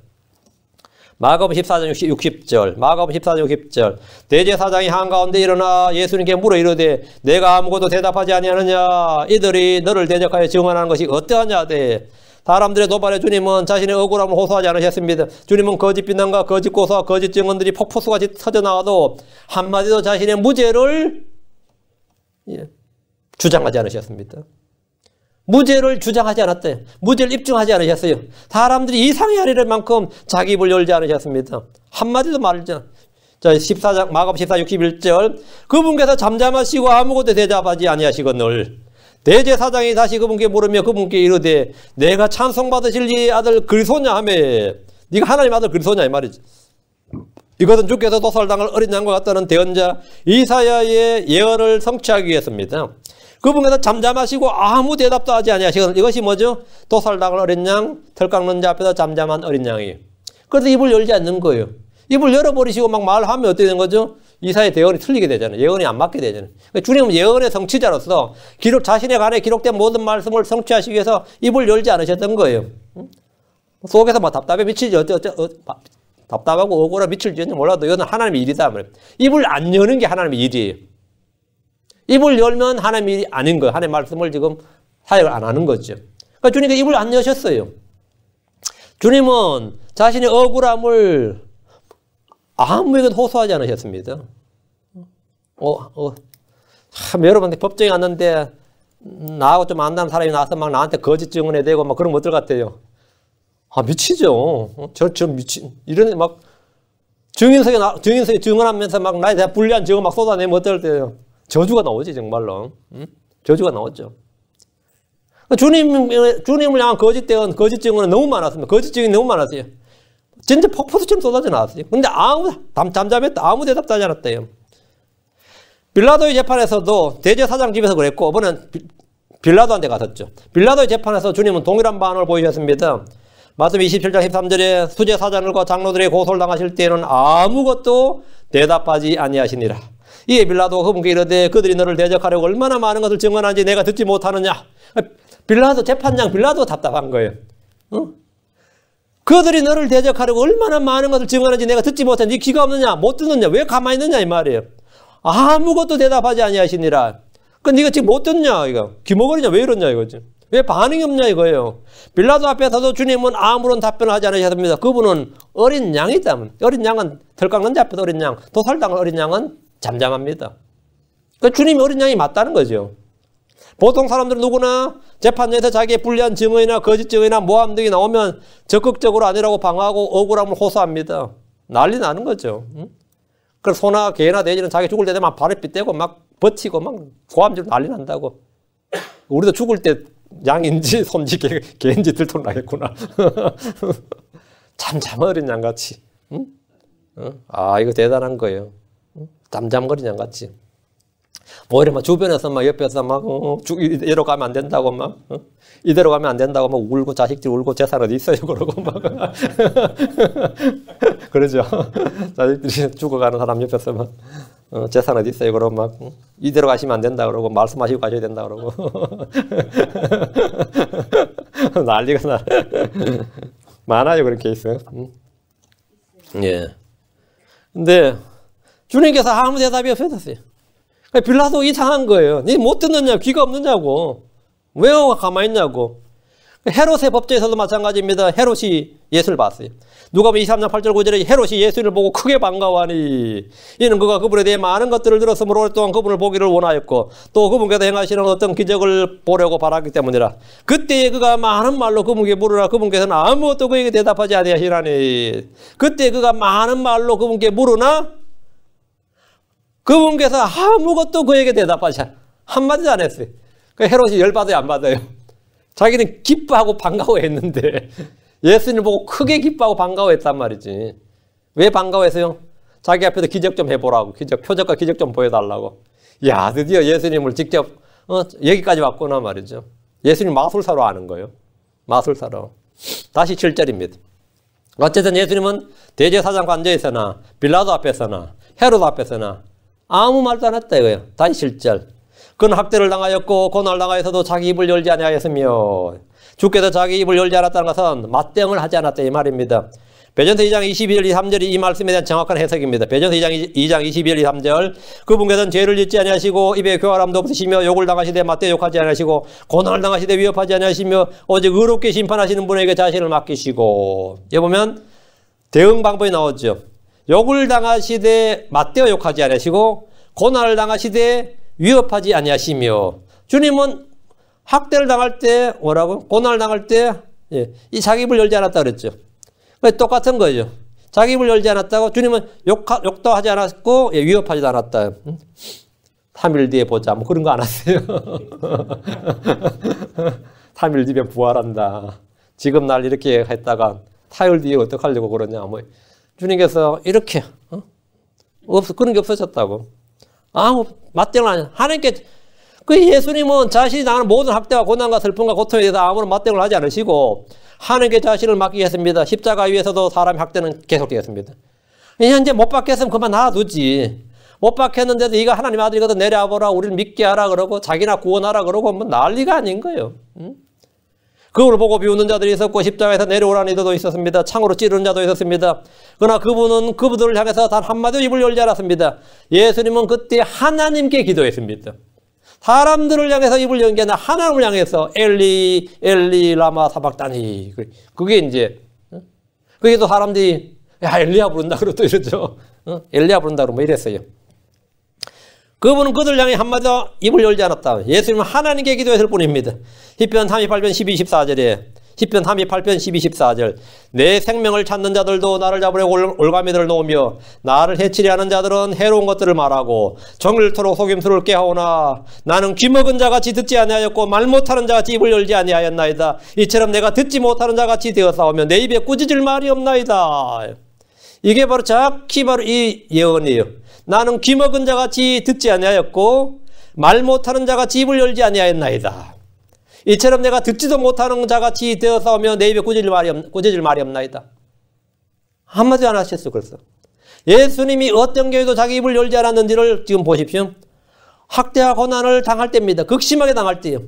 마가복음 14장 60절 마가복음 14장 60절 대제사장이 한가운데 일어나 예수님께 물어 이르되 내가 아무것도 대답하지 아니하느냐 이들이 너를 대적하여 증언하는 것이 어떠하냐 하되 사람들의 도발에 주님은 자신의 억울함을 호소하지 않으셨습니다. 주님은 거짓 비난과 거짓 고소와 거짓 증언들이 폭포수같이 터져나와도 한마디도 자신의 무죄를 주장하지 않으셨습니다. 무죄를 주장하지 않았대요. 무죄를 입증하지 않으셨어요. 사람들이 이상히 하리를 만큼 자기 입을 열지 않으셨습니다. 한마디도 말지 않았어요. 자, 14장, 마가복음 14, 61절. 그분께서 잠잠하시고 아무것도 대답하지 아니하시거늘. 대제사장이 다시 그분께 물으며 그분께 이르되 내가 찬송받으실 이 아들 그리스도냐 하며 네가 하나님 아들 그리스도냐 이 말이지. 이것은 주께서 도살당할 어린 양과 같다는 대언자 이사야의 예언을 성취하기 위해서입니다. 그분께서 잠잠하시고 아무 대답도 하지 아니하시거든. 이것이 뭐죠? 도살당할 어린 양, 털 깎는 자 앞에서 잠잠한 어린 양이에요. 그래서 입을 열지 않는 거예요. 입을 열어버리시고 막 말하면 어떻게 되는 거죠? 이사야의 대언이 틀리게 되잖아요. 예언이 안 맞게 되잖아요. 그러니까 주님은 예언의 성취자로서 자신의 간에 기록된 모든 말씀을 성취하시기 위해서 입을 열지 않으셨던 거예요. 속에서 막 답답해 미치지 답답하고 억울하고 미칠지 몰라도 이건 하나님의 일이다. 입을 안 여는 게 하나님의 일이에요. 입을 열면 하나님의 일이 아닌 거예요. 하나님의 말씀을 지금 사역을 안 하는 거죠. 그러니까 주님께서 입을 안 여셨어요. 주님은 자신의 억울함을 아무에게도 호소하지 않으셨습니다. 여러분한테 법정에 왔는데 나하고 좀 안다는 사람이 나와서 막 나한테 거짓 증언해 대고 막 그런 것들 같아요. 미치죠. 저 미친 이런 막 증인석에 증언하면서 막 나에 대한 불리한 증언 막 쏟아내면 어떨 때요. 저주가 나오지 정말로. 저주가 나오죠. 주님을 향한 거짓 증언은 너무 많았습니다. 거짓 증인이 너무 많았어요. 진짜 폭포수처럼 쏟아져 나왔어요. 근데 잠잠했다. 아무 대답도 하지 않았대요. 빌라도의 재판에서도 대제사장 집에서 그랬고, 이번엔 빌라도한테 갔었죠. 빌라도의 재판에서 주님은 동일한 반응을 보이셨습니다. 말씀 27장 13절에 수제사장들과 장로들의 고소를 당하실 때에는 아무것도 대답하지 아니하시니라. 이에 빌라도가 그분께 이르되 그들이 너를 대적하려고 얼마나 많은 것을 증언하는지 내가 듣지 못하느냐. 빌라도 재판장 빌라도가 답답한 거예요. 그들이 너를 대적하려고 얼마나 많은 것을 증언하는지 내가 듣지 못하는지 네 귀가 없느냐 못 듣느냐 왜 가만히 있느냐 이 말이에요. 아무것도 대답하지 아니하시니라. 네가 지금 못 듣냐 이거. 귀머거리냐 왜 이러냐 이거지. 왜 반응이 없냐 이거예요. 빌라도 앞에서도 주님은 아무런 답변을 하지 않으셨습니다. 그분은 어린 양이다. 어린 양은 덜 깎는 자 앞에서 어린 양, 도살당한 어린 양은 잠잠합니다. 그러니까 주님이 어린 양이 맞다는 거죠. 보통 사람들은 누구나 재판에서 자기의 불리한 증언이나 거짓 증언이나 모함 등이 나오면 적극적으로 아니라고 방어하고 억울함을 호소합니다. 난리 나는 거죠. 그래서 소나 개나 돼지는 자기 죽을 때 되면 발을 빗대고 막 버티고 막 고함지로 난리 난다고. 우리도 죽을 때 양인지 손지 개인지 들통 나겠구나. 잠잠 어린 양같이. 이거 대단한 거예요. 잠잠거린 양같이. 오히려 막 주변에서 막 옆에서 막 이대로 가면 안 된다고 막 이대로 가면 안 된다고 막 울고 자식들 울고 재산 어디 있어요 그러고 막 그러죠. 자식들이 죽어가는 사람 옆에서 막 재산 어디 있어요 그러고 막 이대로 가시면 안 된다 그러고 말씀하시고 가셔야 된다 그러고 난리가 나. 많아요 그런 케이스. 예. 근데 주님께서 아무 대답이 없으셨어요. 빌라도 이상한 거예요. 니 못 듣느냐 귀가 없느냐고. 왜 가만히 있냐고. 헤롯의 법제에서도 마찬가지입니다. 헤롯이 예수를 봤어요. 누가복음 23장 8절 9절에 헤롯이 예수를 보고 크게 반가워하니 이는 그가 그분에 대해 많은 것들을 들었으므로 오랫동안 그분을 보기를 원하였고 또 그분께서 행하시는 어떤 기적을 보려고 바랐기 때문이라. 그때에 그가 많은 말로 그분께 물으라. 그분께서는 아무것도 그에게 대답하지 아니하시라니. 그때 그가 많은 말로 그분께 물으나 그분께서 아무것도 그에게 대답하지 한마디도 안 했어요. 헤롯이 열받아요 안 받아요? 자기는 기뻐하고 반가워했는데 예수님을 보고 크게 기뻐하고 반가워했단 말이지. 왜 반가워했어요? 자기 앞에서 기적 좀 해보라고. 표적과 기적 좀 보여달라고. 야 드디어 예수님을 직접 여기까지 왔구나 말이죠. 예수님 마술사로 아는 거예요. 마술사로. 다시 7절입니다. 어쨌든 예수님은 대제사장과 앉아있으나 빌라도 앞에서나 헤롯 앞에서나 아무 말도 안 했다 이거예요. 다시 7절. 그는 학대를 당하였고 고난을 당하여서도 자기 입을 열지 아니하였으며 주께서 자기 입을 열지 않았다는 것은 맞대응을 하지 않았다 이 말입니다. 베드로전서 2장 22절 23절이 이 말씀에 대한 정확한 해석입니다. 베드로전서 2장 22절 23절 그분께서는 죄를 짓지 아니하시고 입에 교활함도 없으시며 욕을 당하시되 맞대 욕하지 아니하시고 고난을 당하시되 위협하지 아니하시며 오직 의롭게 심판하시는 분에게 자신을 맡기시고. 여기 보면 대응 방법이 나오죠. 욕을 당하시되 맞대어 욕하지 아니하시고 고난을 당하시되 위협하지 아니하시며. 주님은 학대를 당할 때 뭐라고? 고난을 당할 때 이 자기 입을 열지 않았다 그랬죠. 똑같은 거죠. 자기 입을 열지 않았다고 주님은 욕도 하지 않았고 위협하지도 않았다. 3일 뒤에 보자 뭐 그런 거 안 하세요. 3일 뒤에 부활한다. 지금 날 이렇게 했다가 4일 뒤에 어떡하려고 그러냐 뭐. 주님께서 이렇게 그런 게 없어졌다고. 아무 맞대응을 안 하나님께 그 예수님은 자신이 당하는 모든 학대와 고난과 슬픔과 고통에 대해서 아무런 맞대응을 하지 않으시고 하나님께 자신을 맡기겠습니다. 십자가 위에서도 사람의 학대는 계속되겠습니다. 현재 못 박혔으면 그만 놔두지. 못 박혔는데도 네가 하나님 아들이거든 내려와보라 우리를 믿게 하라 그러고 자기나 구원하라 그러고 뭐 난리가 아닌 거예요. 그분을 보고 비웃는 자들이 있었고 십자가에서 내려오라는 이들도 있었습니다. 창으로 찌르는 자도 있었습니다. 그러나 그분은 그분들을 향해서 단 한마디도 입을 열지 않았습니다. 예수님은 그때 하나님께 기도했습니다. 사람들을 향해서 입을 연 게 아니라 하나님을 향해서 엘리 엘리 라마 사박다니. 그게 이제 그게 또 사람들이 야 엘리야 부른다 그러고 또 이러죠. 엘리야 부른다 그러고 뭐 이랬어요. 그분은 그들 향해 한마디도 입을 열지 않았다. 예수님은 하나님께 기도했을 뿐입니다. 시편 38편 12, 14절에 시편 38편 12, 14절 내 생명을 찾는 자들도 나를 잡으려고 올가미들을 놓으며 나를 해치려 하는 자들은 해로운 것들을 말하고 정일토록 속임수를 꾀하오나 나는 귀먹은 자같이 듣지 아니하였고 말 못하는 자같이 입을 열지 아니하였나이다. 이처럼 내가 듣지 못하는 자같이 되어싸우며 내 입에 꾸짖을 말이 없나이다. 이게 바로 정확히 바로 이 예언이에요. 나는 귀먹은 자같이 듣지 아니하였고 말 못하는 자같이 입을 열지 아니하였나이다. 이처럼 내가 듣지도 못하는 자같이 되어싸우며 내 입에 꾸짖을 말이 없나이다. 한마디 안 하셨어. 그래서 예수님이 어떤 경우에도 자기 입을 열지 않았는지를 지금 보십시오. 학대와 고난을 당할 때입니다. 극심하게 당할 때요.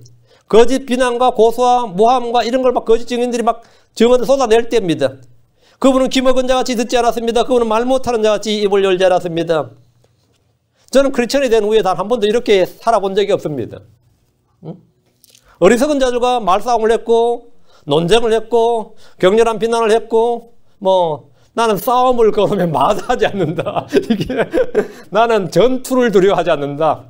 거짓 비난과 고소와 모함과 이런 걸 막 거짓 증인들이 막 증언을 쏟아낼 때입니다. 그분은 귀먹은 자같이 듣지 않았습니다. 그분은 말 못하는 자같이 입을 열지 않았습니다. 저는 크리스천이 된 후에 단 한 번도 이렇게 살아본 적이 없습니다. 어리석은 자들과 말싸움을 했고 논쟁을 했고 격렬한 비난을 했고 뭐 나는 싸움을 걸으면 마다하지 않는다. 이게 나는 전투를 두려워하지 않는다.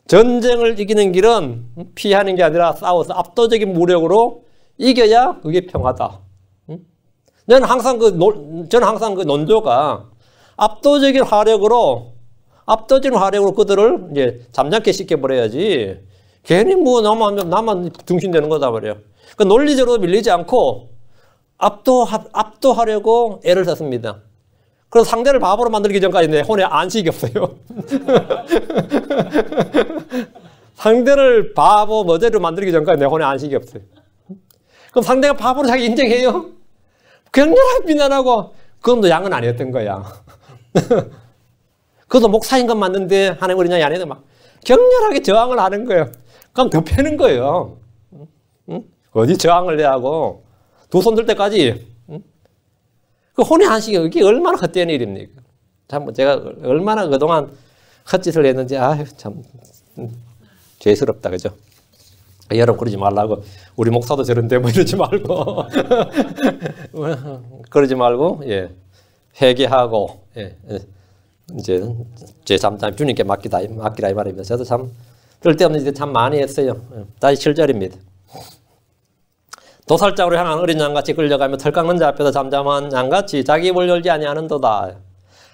전쟁을 이기는 길은 피하는 게 아니라 싸워서 압도적인 무력으로 이겨야 그게 평화다. 저는 항상 그 논조가 압도적인 화력으로 그들을 이제 잠잠케 시켜버려야지. 괜히 뭐 나만 중심되는 거다 말이에요. 그 논리적으로 밀리지 않고 압도하려고 애를 썼습니다. 그래서 상대를 바보로 만들기 전까지 내 혼에 안식이 없어요. 상대를 바보 머저리로 만들기 전까지 내 혼에 안식이 없어요. 그럼 상대가 바보로 자기 인정해요? 격렬하게 비난하고 그건 양은 아니었던 거야. 그것도 목사인 건 맞는데 하나님 우리 양이 아니어도 막 격렬하게 저항을 하는 거예요. 그럼 더 패는 거예요. 어디 저항을 해야 하고 두 손 들 때까지 그 혼의 안식이 이게 얼마나 헛된 일입니까? 참 제가 얼마나 그동안 헛짓을 했는지 참 죄스럽다 그죠? 여러분 그러지 말라고 우리 목사도 저런데 뭐 이러지 말고 그러지 말고 예 회개하고 예 이제 제 잠잠 주님께 맡기라 이 말입니다. 저도 참 쓸데없는 짓 참 많이 했어요. 다시 7절입니다. 도살장으로 향한 어린 양같이 끌려가며 털 깎는 자 앞에서 잠잠한 양같이 자기 입을 열지 아니하는도다.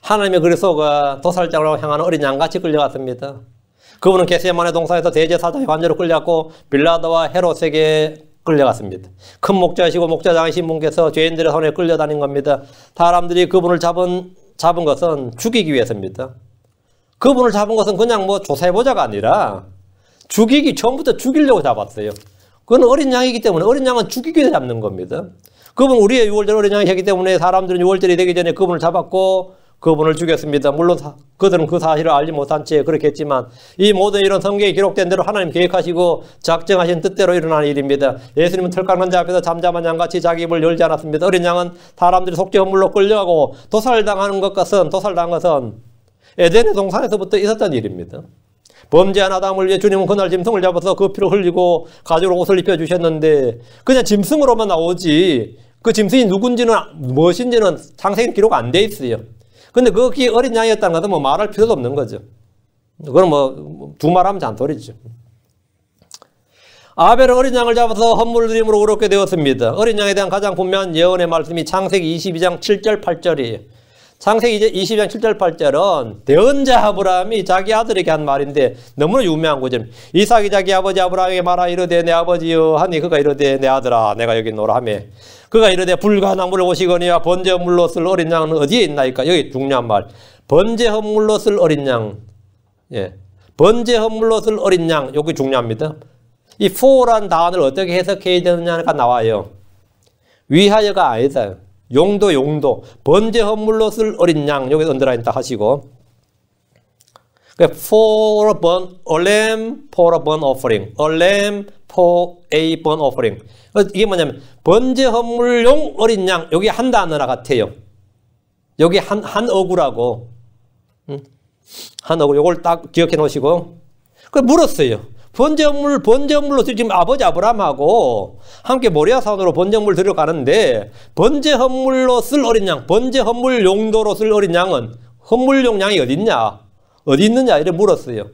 하나님의 그리 속아 도살장으로 향하는 어린 양같이 끌려갔습니다. 그분은 겟세마네 동산에서 대제사장의 관저로 끌려갔고 빌라도와 헤롯에게 끌려갔습니다. 큰 목자이시고 목자장이신 분께서 죄인들의 손에 끌려다닌 겁니다. 사람들이 그분을 잡은 것은 죽이기 위해서입니다. 그분을 잡은 것은 그냥 뭐 조사해보자가 아니라 처음부터 죽이려고 잡았어요. 그건 어린 양이기 때문에 어린 양은 죽이기 위해 잡는 겁니다. 그분 우리의 유월절 어린 양이기 때문에 사람들은 유월절이 되기 전에 그분을 잡았고 그분을 죽였습니다. 물론 그들은 그 사실을 알지 못한 채 그렇게 했지만 이 모든 일은 성경에 기록된 대로 하나님 계획하시고 작정하신 뜻대로 일어난 일입니다. 예수님은 털 깎는 자 앞에서 잠잠한 양같이 자기 입을 열지 않았습니다. 어린 양은 사람들이 속죄 헌물로 끌려가고 도살당한 것은 에덴의 동산에서부터 있었던 일입니다. 범죄한 아담을 위해 주님은 그날 짐승을 잡아서 그 피를 흘리고 가죽으로 옷을 입혀주셨는데 그냥 짐승으로만 나오지 그 짐승이 누군지는 무엇인지는 창세기 기록 안 돼 있어요. 근데 그게 어린 양이었다는 것은 뭐 말할 필요도 없는 거죠. 그건 뭐 두말하면 잔소리죠. 아벨은 어린 양을 잡아서 헌물을 드림으로 의롭게 되었습니다. 어린 양에 대한 가장 분명한 예언의 말씀이 창세기 22장 7절 8절이에요. 창세기 22장 7절 8절은 대언자 아브라함이 자기 아들에게 한 말인데 너무나 유명한 구절입니다. 이삭이 자기 아버지 아브라함에게 말하 이르되 내 아버지여 하니 그가 이르되 내 아들아 내가 여기 있노라 하며 그가 이르되 불과 나무를 오시거니와 번제 헌물로 쓸 어린 양은 어디에 있나이까? 여기 중요한 말. 번제 헌물로 쓸 어린 양. 예. 번제 헌물로 쓸 어린 양. 여기 중요합니다. 이 for란 단어를 어떻게 해석해야 되느냐가 나와요. 위하여가 아니다. 용도. 번제 헌물로 쓸 어린 양. 여기 언더라인 딱 하시고. For a lamb for a burnt offering. A lamb for a burnt offering. 이게 뭐냐면 번제 헌물용 어린 양. 여기 한 단어나 같아요. 여기 한 어구라고. 한 어구. 요걸 딱 기억해 놓으시고. 그 물었어요. 번제물로 지금 아버지 아브라함하고 함께 모리아 산으로 번제물 들어가는데 번제 헌물로 쓸 어린 양, 번제 헌물 용도로 쓸 어린 양은 헌물용 양이 어디 있냐? 어디 있느냐? 이래 물었어요.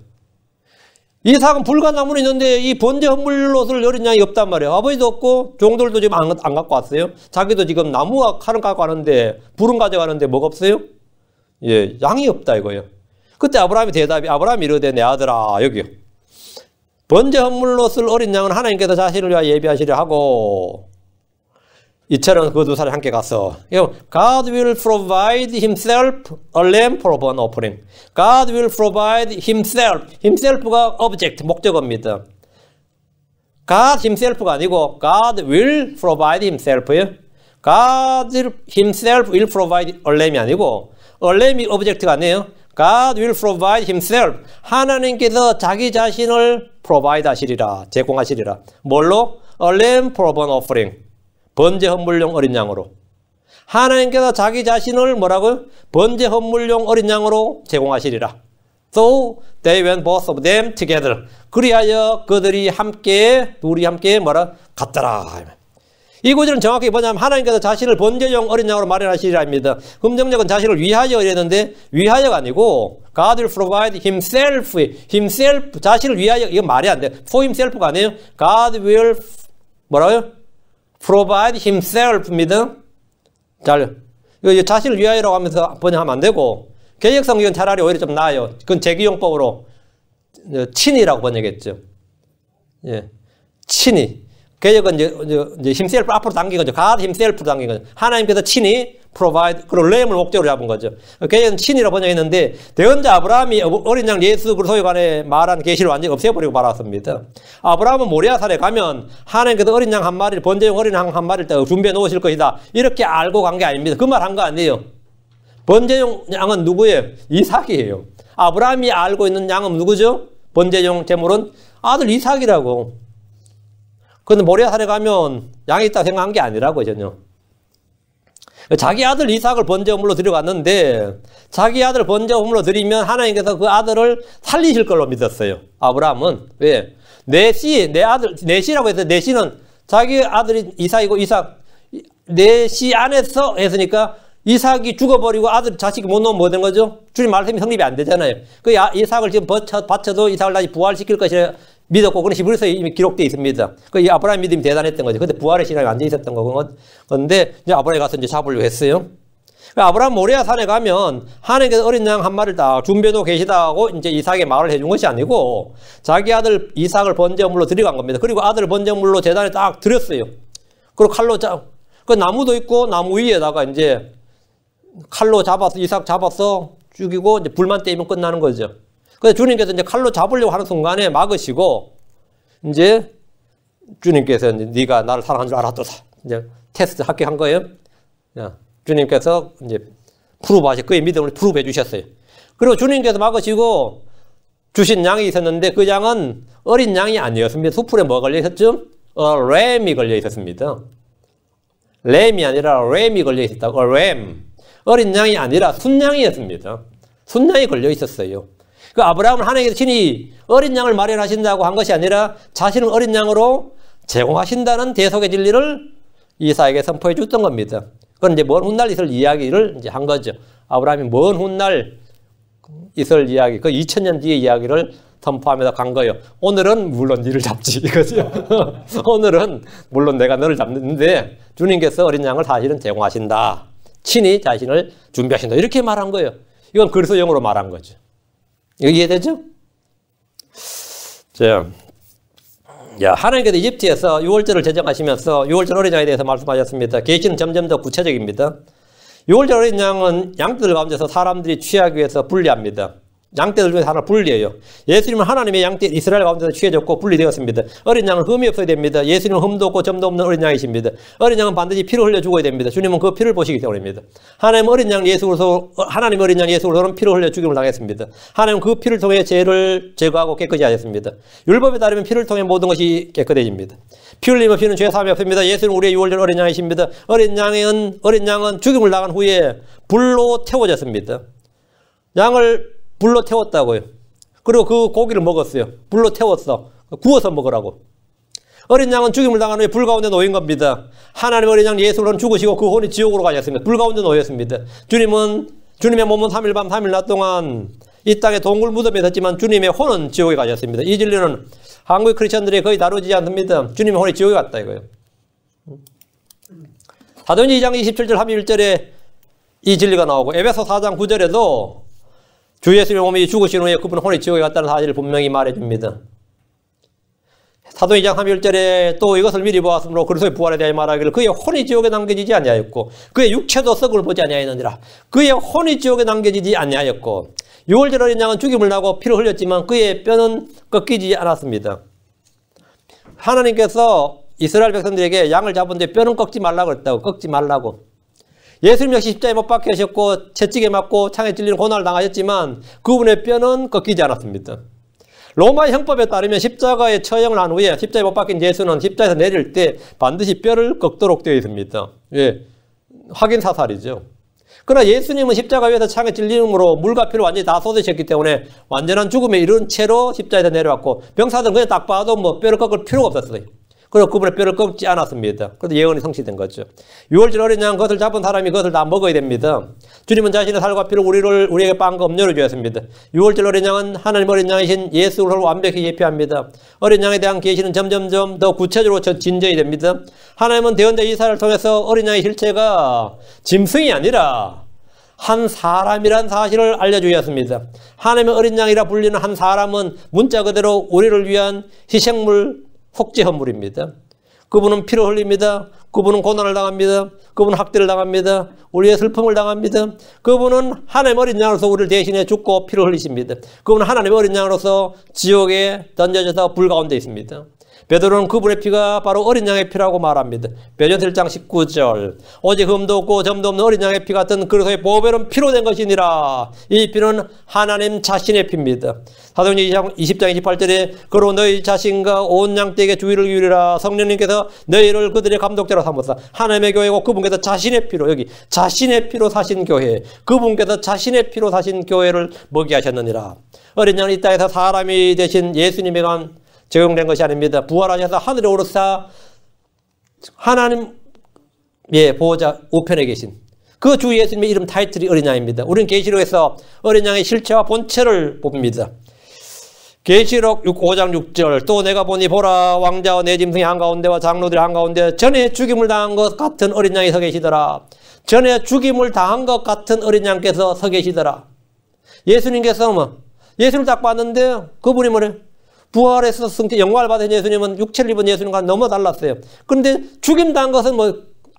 이삭은 불가나무는 있는데 이 번제 헌물로 쓸 어린 양이 없단 말이에요. 아버지도 없고 종들도 지금 안 갖고 왔어요. 자기도 지금 나무와 칼은 갖고 왔는데 불은 가져가는데 뭐가 없어요? 예, 양이 없다 이거예요. 그때 아브라함이 대답이 아브라함이 이르되 내 아들아 여기요. 번제 헌물로 쓸 어린 양은 하나님께서 자신을 위하여 예비하시려 하고 이처럼 그 두 사람이 함께 가서 God will provide himself a lamb for a burnt offering. God will provide himself. himself가 object, 목적어입니다. God himself가 아니고 God will provide himself예요. God himself will provide a lamb이 아니고 a lamb이 object가 아니에요. God will provide himself. 하나님께서 자기 자신을 provide 하시리라. 제공하시리라. 뭘로? A lamb for a burnt offering. 번제 헌물용 어린 양으로. 하나님께서 자기 자신을 뭐라고요? 번제 헌물용 어린 양으로 제공하시리라. So they went both of them together. 그리하여 그들이 함께 둘이 함께 뭐라? 갔더라. 이 구절은 정확히 뭐냐면 하나님께서 자신을 번제용 어린 양으로 마련하시리라 합니다. 금정력은 자신을 위하여 이랬는데 위하여가 아니고 God will provide himself. himself 자신을 위하여 이건 말이 안 돼. for himself가 아니에요. God will 뭐라고요? provide himself입니다. 잘 이거 자신을 위하여라고 하면서 번역하면 안 되고 개역성경은 차라리 오히려 좀 나아요. 그건 재기용법으로 친이라고 번역했죠. 예, 친이. 개역은 이제 himself 앞으로 당긴 거죠. God himself로 당긴 거죠. 하나님께서 친히 provide, 그리고 램을 목적으로 잡은 거죠. 개역은 친이라고 번역했는데 대언자 아브라함이 어린 양 예수 그리스도에 관해 말한 계시를 완전히 없애버리고 말았습니다. 아브라함은 모리아산에 가면 하나님께서 어린 양 한 마리를 번제용 어린 양 한 마리를 준비해 놓으실 것이다. 이렇게 알고 간 게 아닙니다. 그 말 한 거 아니에요. 번제용 양은 누구예요? 이삭이에요. 아브라함이 알고 있는 양은 누구죠? 번제용 제물은 아들 이삭이라고. 그런데 모리아산에 가면 양이 있다고 생각한 게 아니라고 전혀. 자기 아들 이삭을 번제물로 들여갔는데 자기 아들 번제물로 드리면 하나님께서 그 아들을 살리실 걸로 믿었어요. 아브라함은. 왜? 내 아들, 내 씨라고 해서 내 씨는 자기 아들이 이삭이고 이삭, 내 씨 안에서 했으니까 이삭이 죽어버리고 아들 자식이 못 놓으면 뭐 된 거죠? 주님 말씀이 성립이 안 되잖아요. 그 이삭을 지금 바쳐도 이삭을 다시 부활시킬 것이라 믿었고, 그건 히브리서에 이미 기록되어 있습니다. 그 이 아브라함 믿음이 대단했던 거죠. 근데 부활의 신앙이 완전히 있었던 거고. 그런데 이제 아브라함에 가서 이제 잡으려고 했어요. 아브라함 모리아 산에 가면 하나님께서 어린 양 한 마리를 다 준비해도 계시다고 이제 이삭에게 말을 해준 것이 아니고 자기 아들 이삭을 번제물로 들여간 겁니다. 그리고 아들을 번제물로 제단에 딱 드렸어요. 그리고 칼로 그 나무도 있고 나무 위에다가 이제 칼로 잡아서 이삭 잡아서 죽이고 이제 불만 떼면 끝나는 거죠. 그래서 주님께서 이제 칼로 잡으려고 하는 순간에 막으시고 이제 주님께서 이제 네가 나를 사랑한 줄 알았도다. 이제 테스트 합격한 거예요. 주님께서 이제 프루브하시 그의 믿음을 프루브해 주셨어요. 그리고 주님께서 막으시고 주신 양이 있었는데 그 양은 어린 양이 아니었습니다. 수풀에 뭐가 걸려 있었죠? 램이 걸려 있었습니다. 램이 아니라 램이 걸려 있었다고. 램. 어린 양이 아니라 순양이었습니다. 순양이 걸려 있었어요. 그 아브라함은 하나님께서 친히 어린 양을 마련하신다고 한 것이 아니라 자신을 어린 양으로 제공하신다는 대속의 진리를 이삭에게 선포해 줬던 겁니다. 그건 이제 먼 훗날 있을 이야기를 이제 한 거죠. 아브라함이 먼 훗날 있을 이야기, 그 2000년 뒤의 이야기를 선포하면서 간 거예요. 오늘은 물론 니를 잡지 이거죠. 오늘은 물론 내가 너를 잡는데 주님께서 어린 양을 사실은 제공하신다. 친히 자신을 준비하신다. 이렇게 말한 거예요. 이건 그리스도용으로 말한 거죠. 이거 이해되죠? 하나님께서 이집트에서 유월절을 제정하시면서 유월절 어린 양에 대해서 말씀하셨습니다. 계시는 점점 더 구체적입니다. 유월절 어린 양은 양떼들 가운데서 사람들이 취하기 위해서 분리합니다. 양떼들 중에 하나 분리해요. 예수님은 하나님의 양떼 이스라엘 가운데서 취해졌고 분리되었습니다. 어린 양은 흠이 없어야 됩니다. 예수님은 흠도 없고 점도 없는 어린 양이십니다. 어린 양은 반드시 피를 흘려 죽어야 됩니다. 주님은 그 피를 보시기 때문입니다. 하나님 어린 양 예수로서는 피를 흘려 죽임을 당했습니다. 하나님은 그 피를 통해 죄를 제거하고 깨끗이 하셨습니다. 율법에 따르면 피를 통해 모든 것이 깨끗해집니다. 피 흘림 없이는 죄 사함이 없습니다. 예수는 우리의 유월절 어린 양이십니다. 어린 양은 죽임을 당한 후에 불로 태워졌습니다. 양을 불로 태웠다고요. 그리고 그 고기를 먹었어요. 불로 태웠어. 구워서 먹으라고. 어린 양은 죽임을 당한 후에 불 가운데 놓인 겁니다. 하나님 어린 양 예수는 죽으시고 그 혼이 지옥으로 가셨습니다. 불 가운데 놓였습니다. 주님의 몸은 3일 밤 3일 낮 동안 이 땅에 동굴 무덤에 있었지만 주님의 혼은 지옥에 가셨습니다. 이 진리는 한국 크리스천들이 거의 다루지 않습니다. 주님의 혼이 지옥에 갔다 이거예요. 사도행전 2장 27절 31절에 이 진리가 나오고 에베소 4장 9절에도 주 예수님의 몸이 죽으신 후에 그분 혼이 지옥에 갔다는 사실을 분명히 말해줍니다. 사도행전 2장 31절에 또 이것을 미리 보았으므로 그리스도의 부활에 대하여 말하기를 그의 혼이 지옥에 남겨지지 아니하였고 그의 육체도 썩음을 보지 아니하였느니라. 그의 혼이 지옥에 남겨지지 아니하였고 6월절 어린 양은 죽임을 나고 피를 흘렸지만 그의 뼈는 꺾이지 않았습니다. 하나님께서 이스라엘 백성들에게 양을 잡은데 뼈는 꺾지 말라고 했다고. 꺾지 말라고. 예수님 역시 십자가에 못 박히셨고 채찍에 맞고 창에 찔리는 고난을 당하셨지만 그분의 뼈는 꺾이지 않았습니다. 로마 형법에 따르면 십자가에 처형을 한 후에 십자가에 못 박힌 예수는 십자가에서 내릴 때 반드시 뼈를 꺾도록 되어 있습니다. 예, 확인 사살이죠. 그러나 예수님은 십자가 위에서 창에 찔림으로 물과 피를 완전히 다 쏟으셨기 때문에 완전한 죽음에 이른 채로 십자가에서 내려왔고 병사들은 그냥 딱 봐도 뭐 뼈를 꺾을 필요가 없었어요. 그리고 그분의 뼈를 꺾지 않았습니다. 그래서 예언이 성취된 거죠. 6월절 어린 양 그것을 잡은 사람이 그것을 다 먹어야 됩니다. 주님은 자신의 살과 피를 우리에게 빵과 음료를 주었습니다. 6월절 어린 양은 하나님 어린 양이신 예수를 완벽히 예표합니다. 어린 양에 대한 계시는 점점점 더 구체적으로 진전이 됩니다. 하나님은 대언자 이사야를 통해서 어린 양의 실체가 짐승이 아니라 한 사람이란 사실을 알려주셨습니다. 하나님의 어린 양이라 불리는 한 사람은 문자 그대로 우리를 위한 희생물 속죄 헌물입니다. 그분은 피를 흘립니다. 그분은 고난을 당합니다. 그분은 학대를 당합니다. 우리의 슬픔을 당합니다. 그분은 하나님 어린 양으로서 우리를 대신해 죽고 피를 흘리십니다. 그분은 하나님 어린 양으로서 지옥에 던져져서 불 가운데 있습니다. 베드로는 그분의 피가 바로 어린 양의 피라고 말합니다. 베드로전서 1장 19절 오직 흠도 없고 점도 없는 어린 양의 피 같은 그리스도의 보배로운 피로 된 것이니라. 이 피는 하나님 자신의 피입니다. 사도행전 20장 28절에 그로 너희 자신과 온 양떼에게 주의를 기울이라. 성령님께서 너희를 그들의 감독자로 삼으사 하나님의 교회고 그분께서 자신의 피로 여기 자신의 피로 사신 교회 그분께서 자신의 피로 사신 교회를 먹게 하셨느니라. 어린 양은 이 땅에서 사람이 되신 예수님에 관한 적용된 것이 아닙니다. 부활하셔서 하늘에 오르사 하나님의 보호자 우편에 계신 그 주 예수님의 이름 타이틀이 어린 양입니다. 우리는 계시록에서 어린 양의 실체와 본체를 봅니다. 계시록 5장 6절 또 내가 보니 보라 왕자와 내 짐승이 한가운데와 장로들이 한가운데 전에 죽임을 당한 것 같은 어린 양이 서 계시더라. 전에 죽임을 당한 것 같은 어린 양께서 서 계시더라. 예수님께서 예수를 딱 봤는데 그분이 뭐래? 부활해서 영광을 받은 예수님은 육체를 입은 예수님과 너무 달랐어요. 그런데 죽임 당한 것은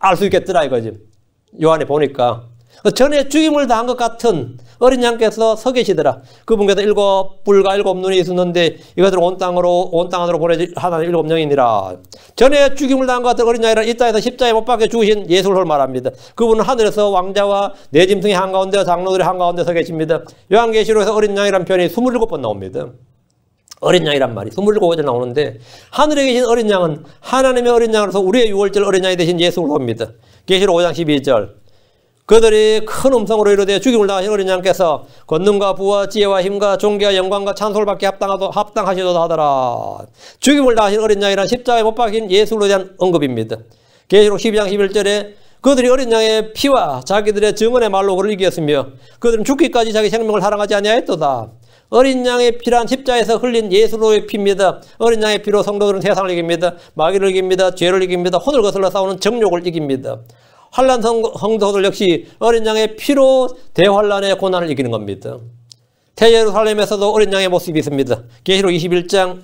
알 수 있겠더라 이거지. 요한에 보니까 전에 죽임을 당한 것 같은 어린 양께서 서 계시더라. 그분께서 7뿔과 7눈이 있었는데 이것을 온 땅 안으로 보내지 하나님 7영이니라. 전에 죽임을 당한 것 같은 어린 양이라 이 땅에서 십자가에 못 박혀 죽으신 예수를 말합니다. 그분은 하늘에서 왕자와 내 짐승의 한가운데 장로들의 한가운데 서 계십니다. 요한계시록에서 어린 양이라는 표현이 27번 나옵니다. 어린 양이란 말이 27번째 나오는데 하늘에 계신 어린 양은 하나님의 어린 양으로서 우리의 6월절 어린 양이 되신 예수를 봅니다. 계시록 5장 12절 그들이 큰 음성으로 이르되 죽임을 당하신 어린 양께서 권능과 부와 지혜와 힘과 존귀와 영광과 찬송을 받게 합당하시도다 하더라. 죽임을 당하신 어린 양이란 십자가에 못 박힌 예수로 대한 언급입니다. 계시록 12장 11절에 그들이 어린 양의 피와 자기들의 증언의 말로 그를 이겼으며 그들은 죽기까지 자기 생명을 사랑하지 아니하였도다. 어린 양의 피란 십자에서 흘린 예수로의 피입니다. 어린 양의 피로 성도들은 세상을 이깁니다. 마귀를 이깁니다. 죄를 이깁니다. 혼을 거슬러 싸우는 정욕을 이깁니다. 환난 성도들 역시 어린 양의 피로 대환난의 고난을 이기는 겁니다. 대예루살렘에서도 어린 양의 모습이 있습니다. 계시록 21장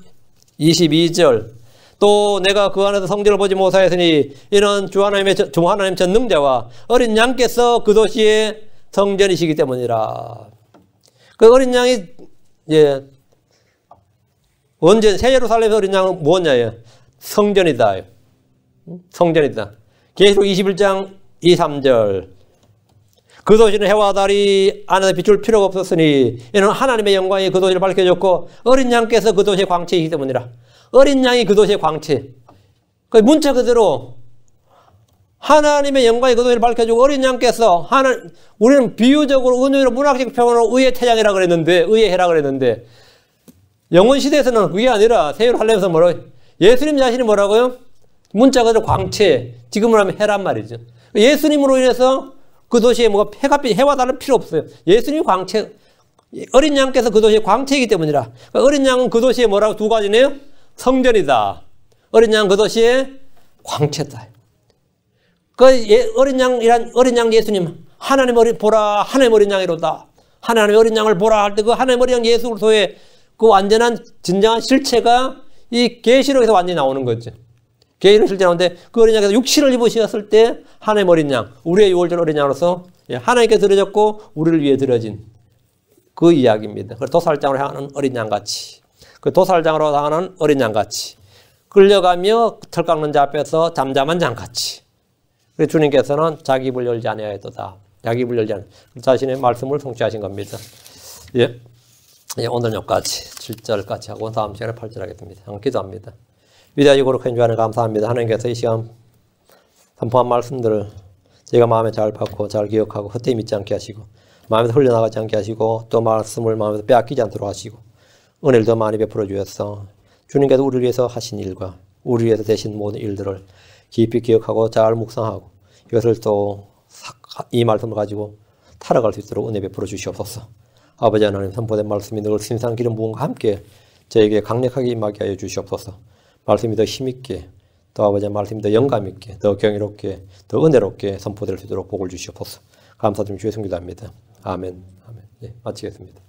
22절 또 내가 그 안에서 성전을 보지 못하였으니 이는 주 하나님 전능자와 어린 양께서 그 도시의 성전이시기 때문이라. 그 어린 양이 언제 새 예루살렘에서 어린 양은 뭐냐예요? 성전이다. 성전이다. 계시록 21장 2, 3절 그 도시는 해와 달이 안에서 비출 필요가 없었으니 이는 하나님의 영광이 그 도시를 밝혀줬고 어린 양께서 그 도시의 광채이기 때문이라. 어린 양이 그 도시의 광채. 그 문자 그대로 하나님의 영광이 그 도시를 밝혀주고 어린 양께서 우리는 비유적으로 은유로 문학적 표현으로 의의 태양이라 그랬는데 의의 해라 그랬는데 영원 시대에서는 그게 아니라 세율 하려면서 뭐라고 예수님 자신이 뭐라고요? 문자 그대로 광채, 지금으로 하면 해란 말이죠. 예수님으로 인해서 그 도시에 뭐가 해와 다를 필요 없어요. 예수님이 광채, 어린 양께서 그 도시의 광채이기 때문이라. 어린 양은 그 도시에 뭐라고 두 가지네요? 성전이다. 어린 양 그 도시의 광채다. 어린 양 예수님, 하나님 보라, 하나님 어린 양이로다. 하나님 어린 양을 보라 할 때 그 하나님 어린 양 예수로서의 그 완전한 진정한 실체가 이 계시록에서 완전히 나오는 거죠. 계시록 실제 나오는데 그 어린 양께서 육신을 입으셨을 때 하나님 어린 양, 우리의 유월절 어린 양으로서 하나님께 드려졌고 우리를 위해 드려진 그 이야기입니다. 도살장으로 향하는 어린 양같이, 그 도살장으로 향하는 어린 양같이 끌려가며 털 깎는 자 앞에서 잠잠한 양같이. 그래서 주님께서는 자기 입을 열지 아니하였도다. 자기 입을 열지 않 자신의 말씀을 성취하신 겁니다. 예, 오늘 여기까지 7절까지 하고 다음 시간에 8절 하겠습니다. 기도합니다. 위대하시고 거룩한 주하나님 감사합니다. 하나님께서 이 시간 선포한 말씀들을 제가 마음에 잘 받고 잘 기억하고 헛되이 믿지 않게 하시고 마음에서 흘려나가지 않게 하시고 또 말씀을 마음에서 빼앗기지 않도록 하시고 은혜를 더 많이 베풀어 주셔서 주님께서 우리를 위해서 하신 일과 우리를 위해서 되신 모든 일들을 깊이 기억하고 잘 묵상하고 이것을 또 이 말씀을 가지고 살아갈 수 있도록 은혜 베풀어 주시옵소서. 아버지 하나님 선포된 말씀이 늘 신선한 기름 부음과 함께 저에게 강력하게 임하게 하여 주시옵소서. 말씀이 더 힘있게 또 아버지의 말씀이 더 영감있게 더 경이롭게 더 은혜롭게 선포될 수 있도록 복을 주시옵소서. 감사드리며 주의 성기도합니다. 아멘. 아멘. 네, 마치겠습니다.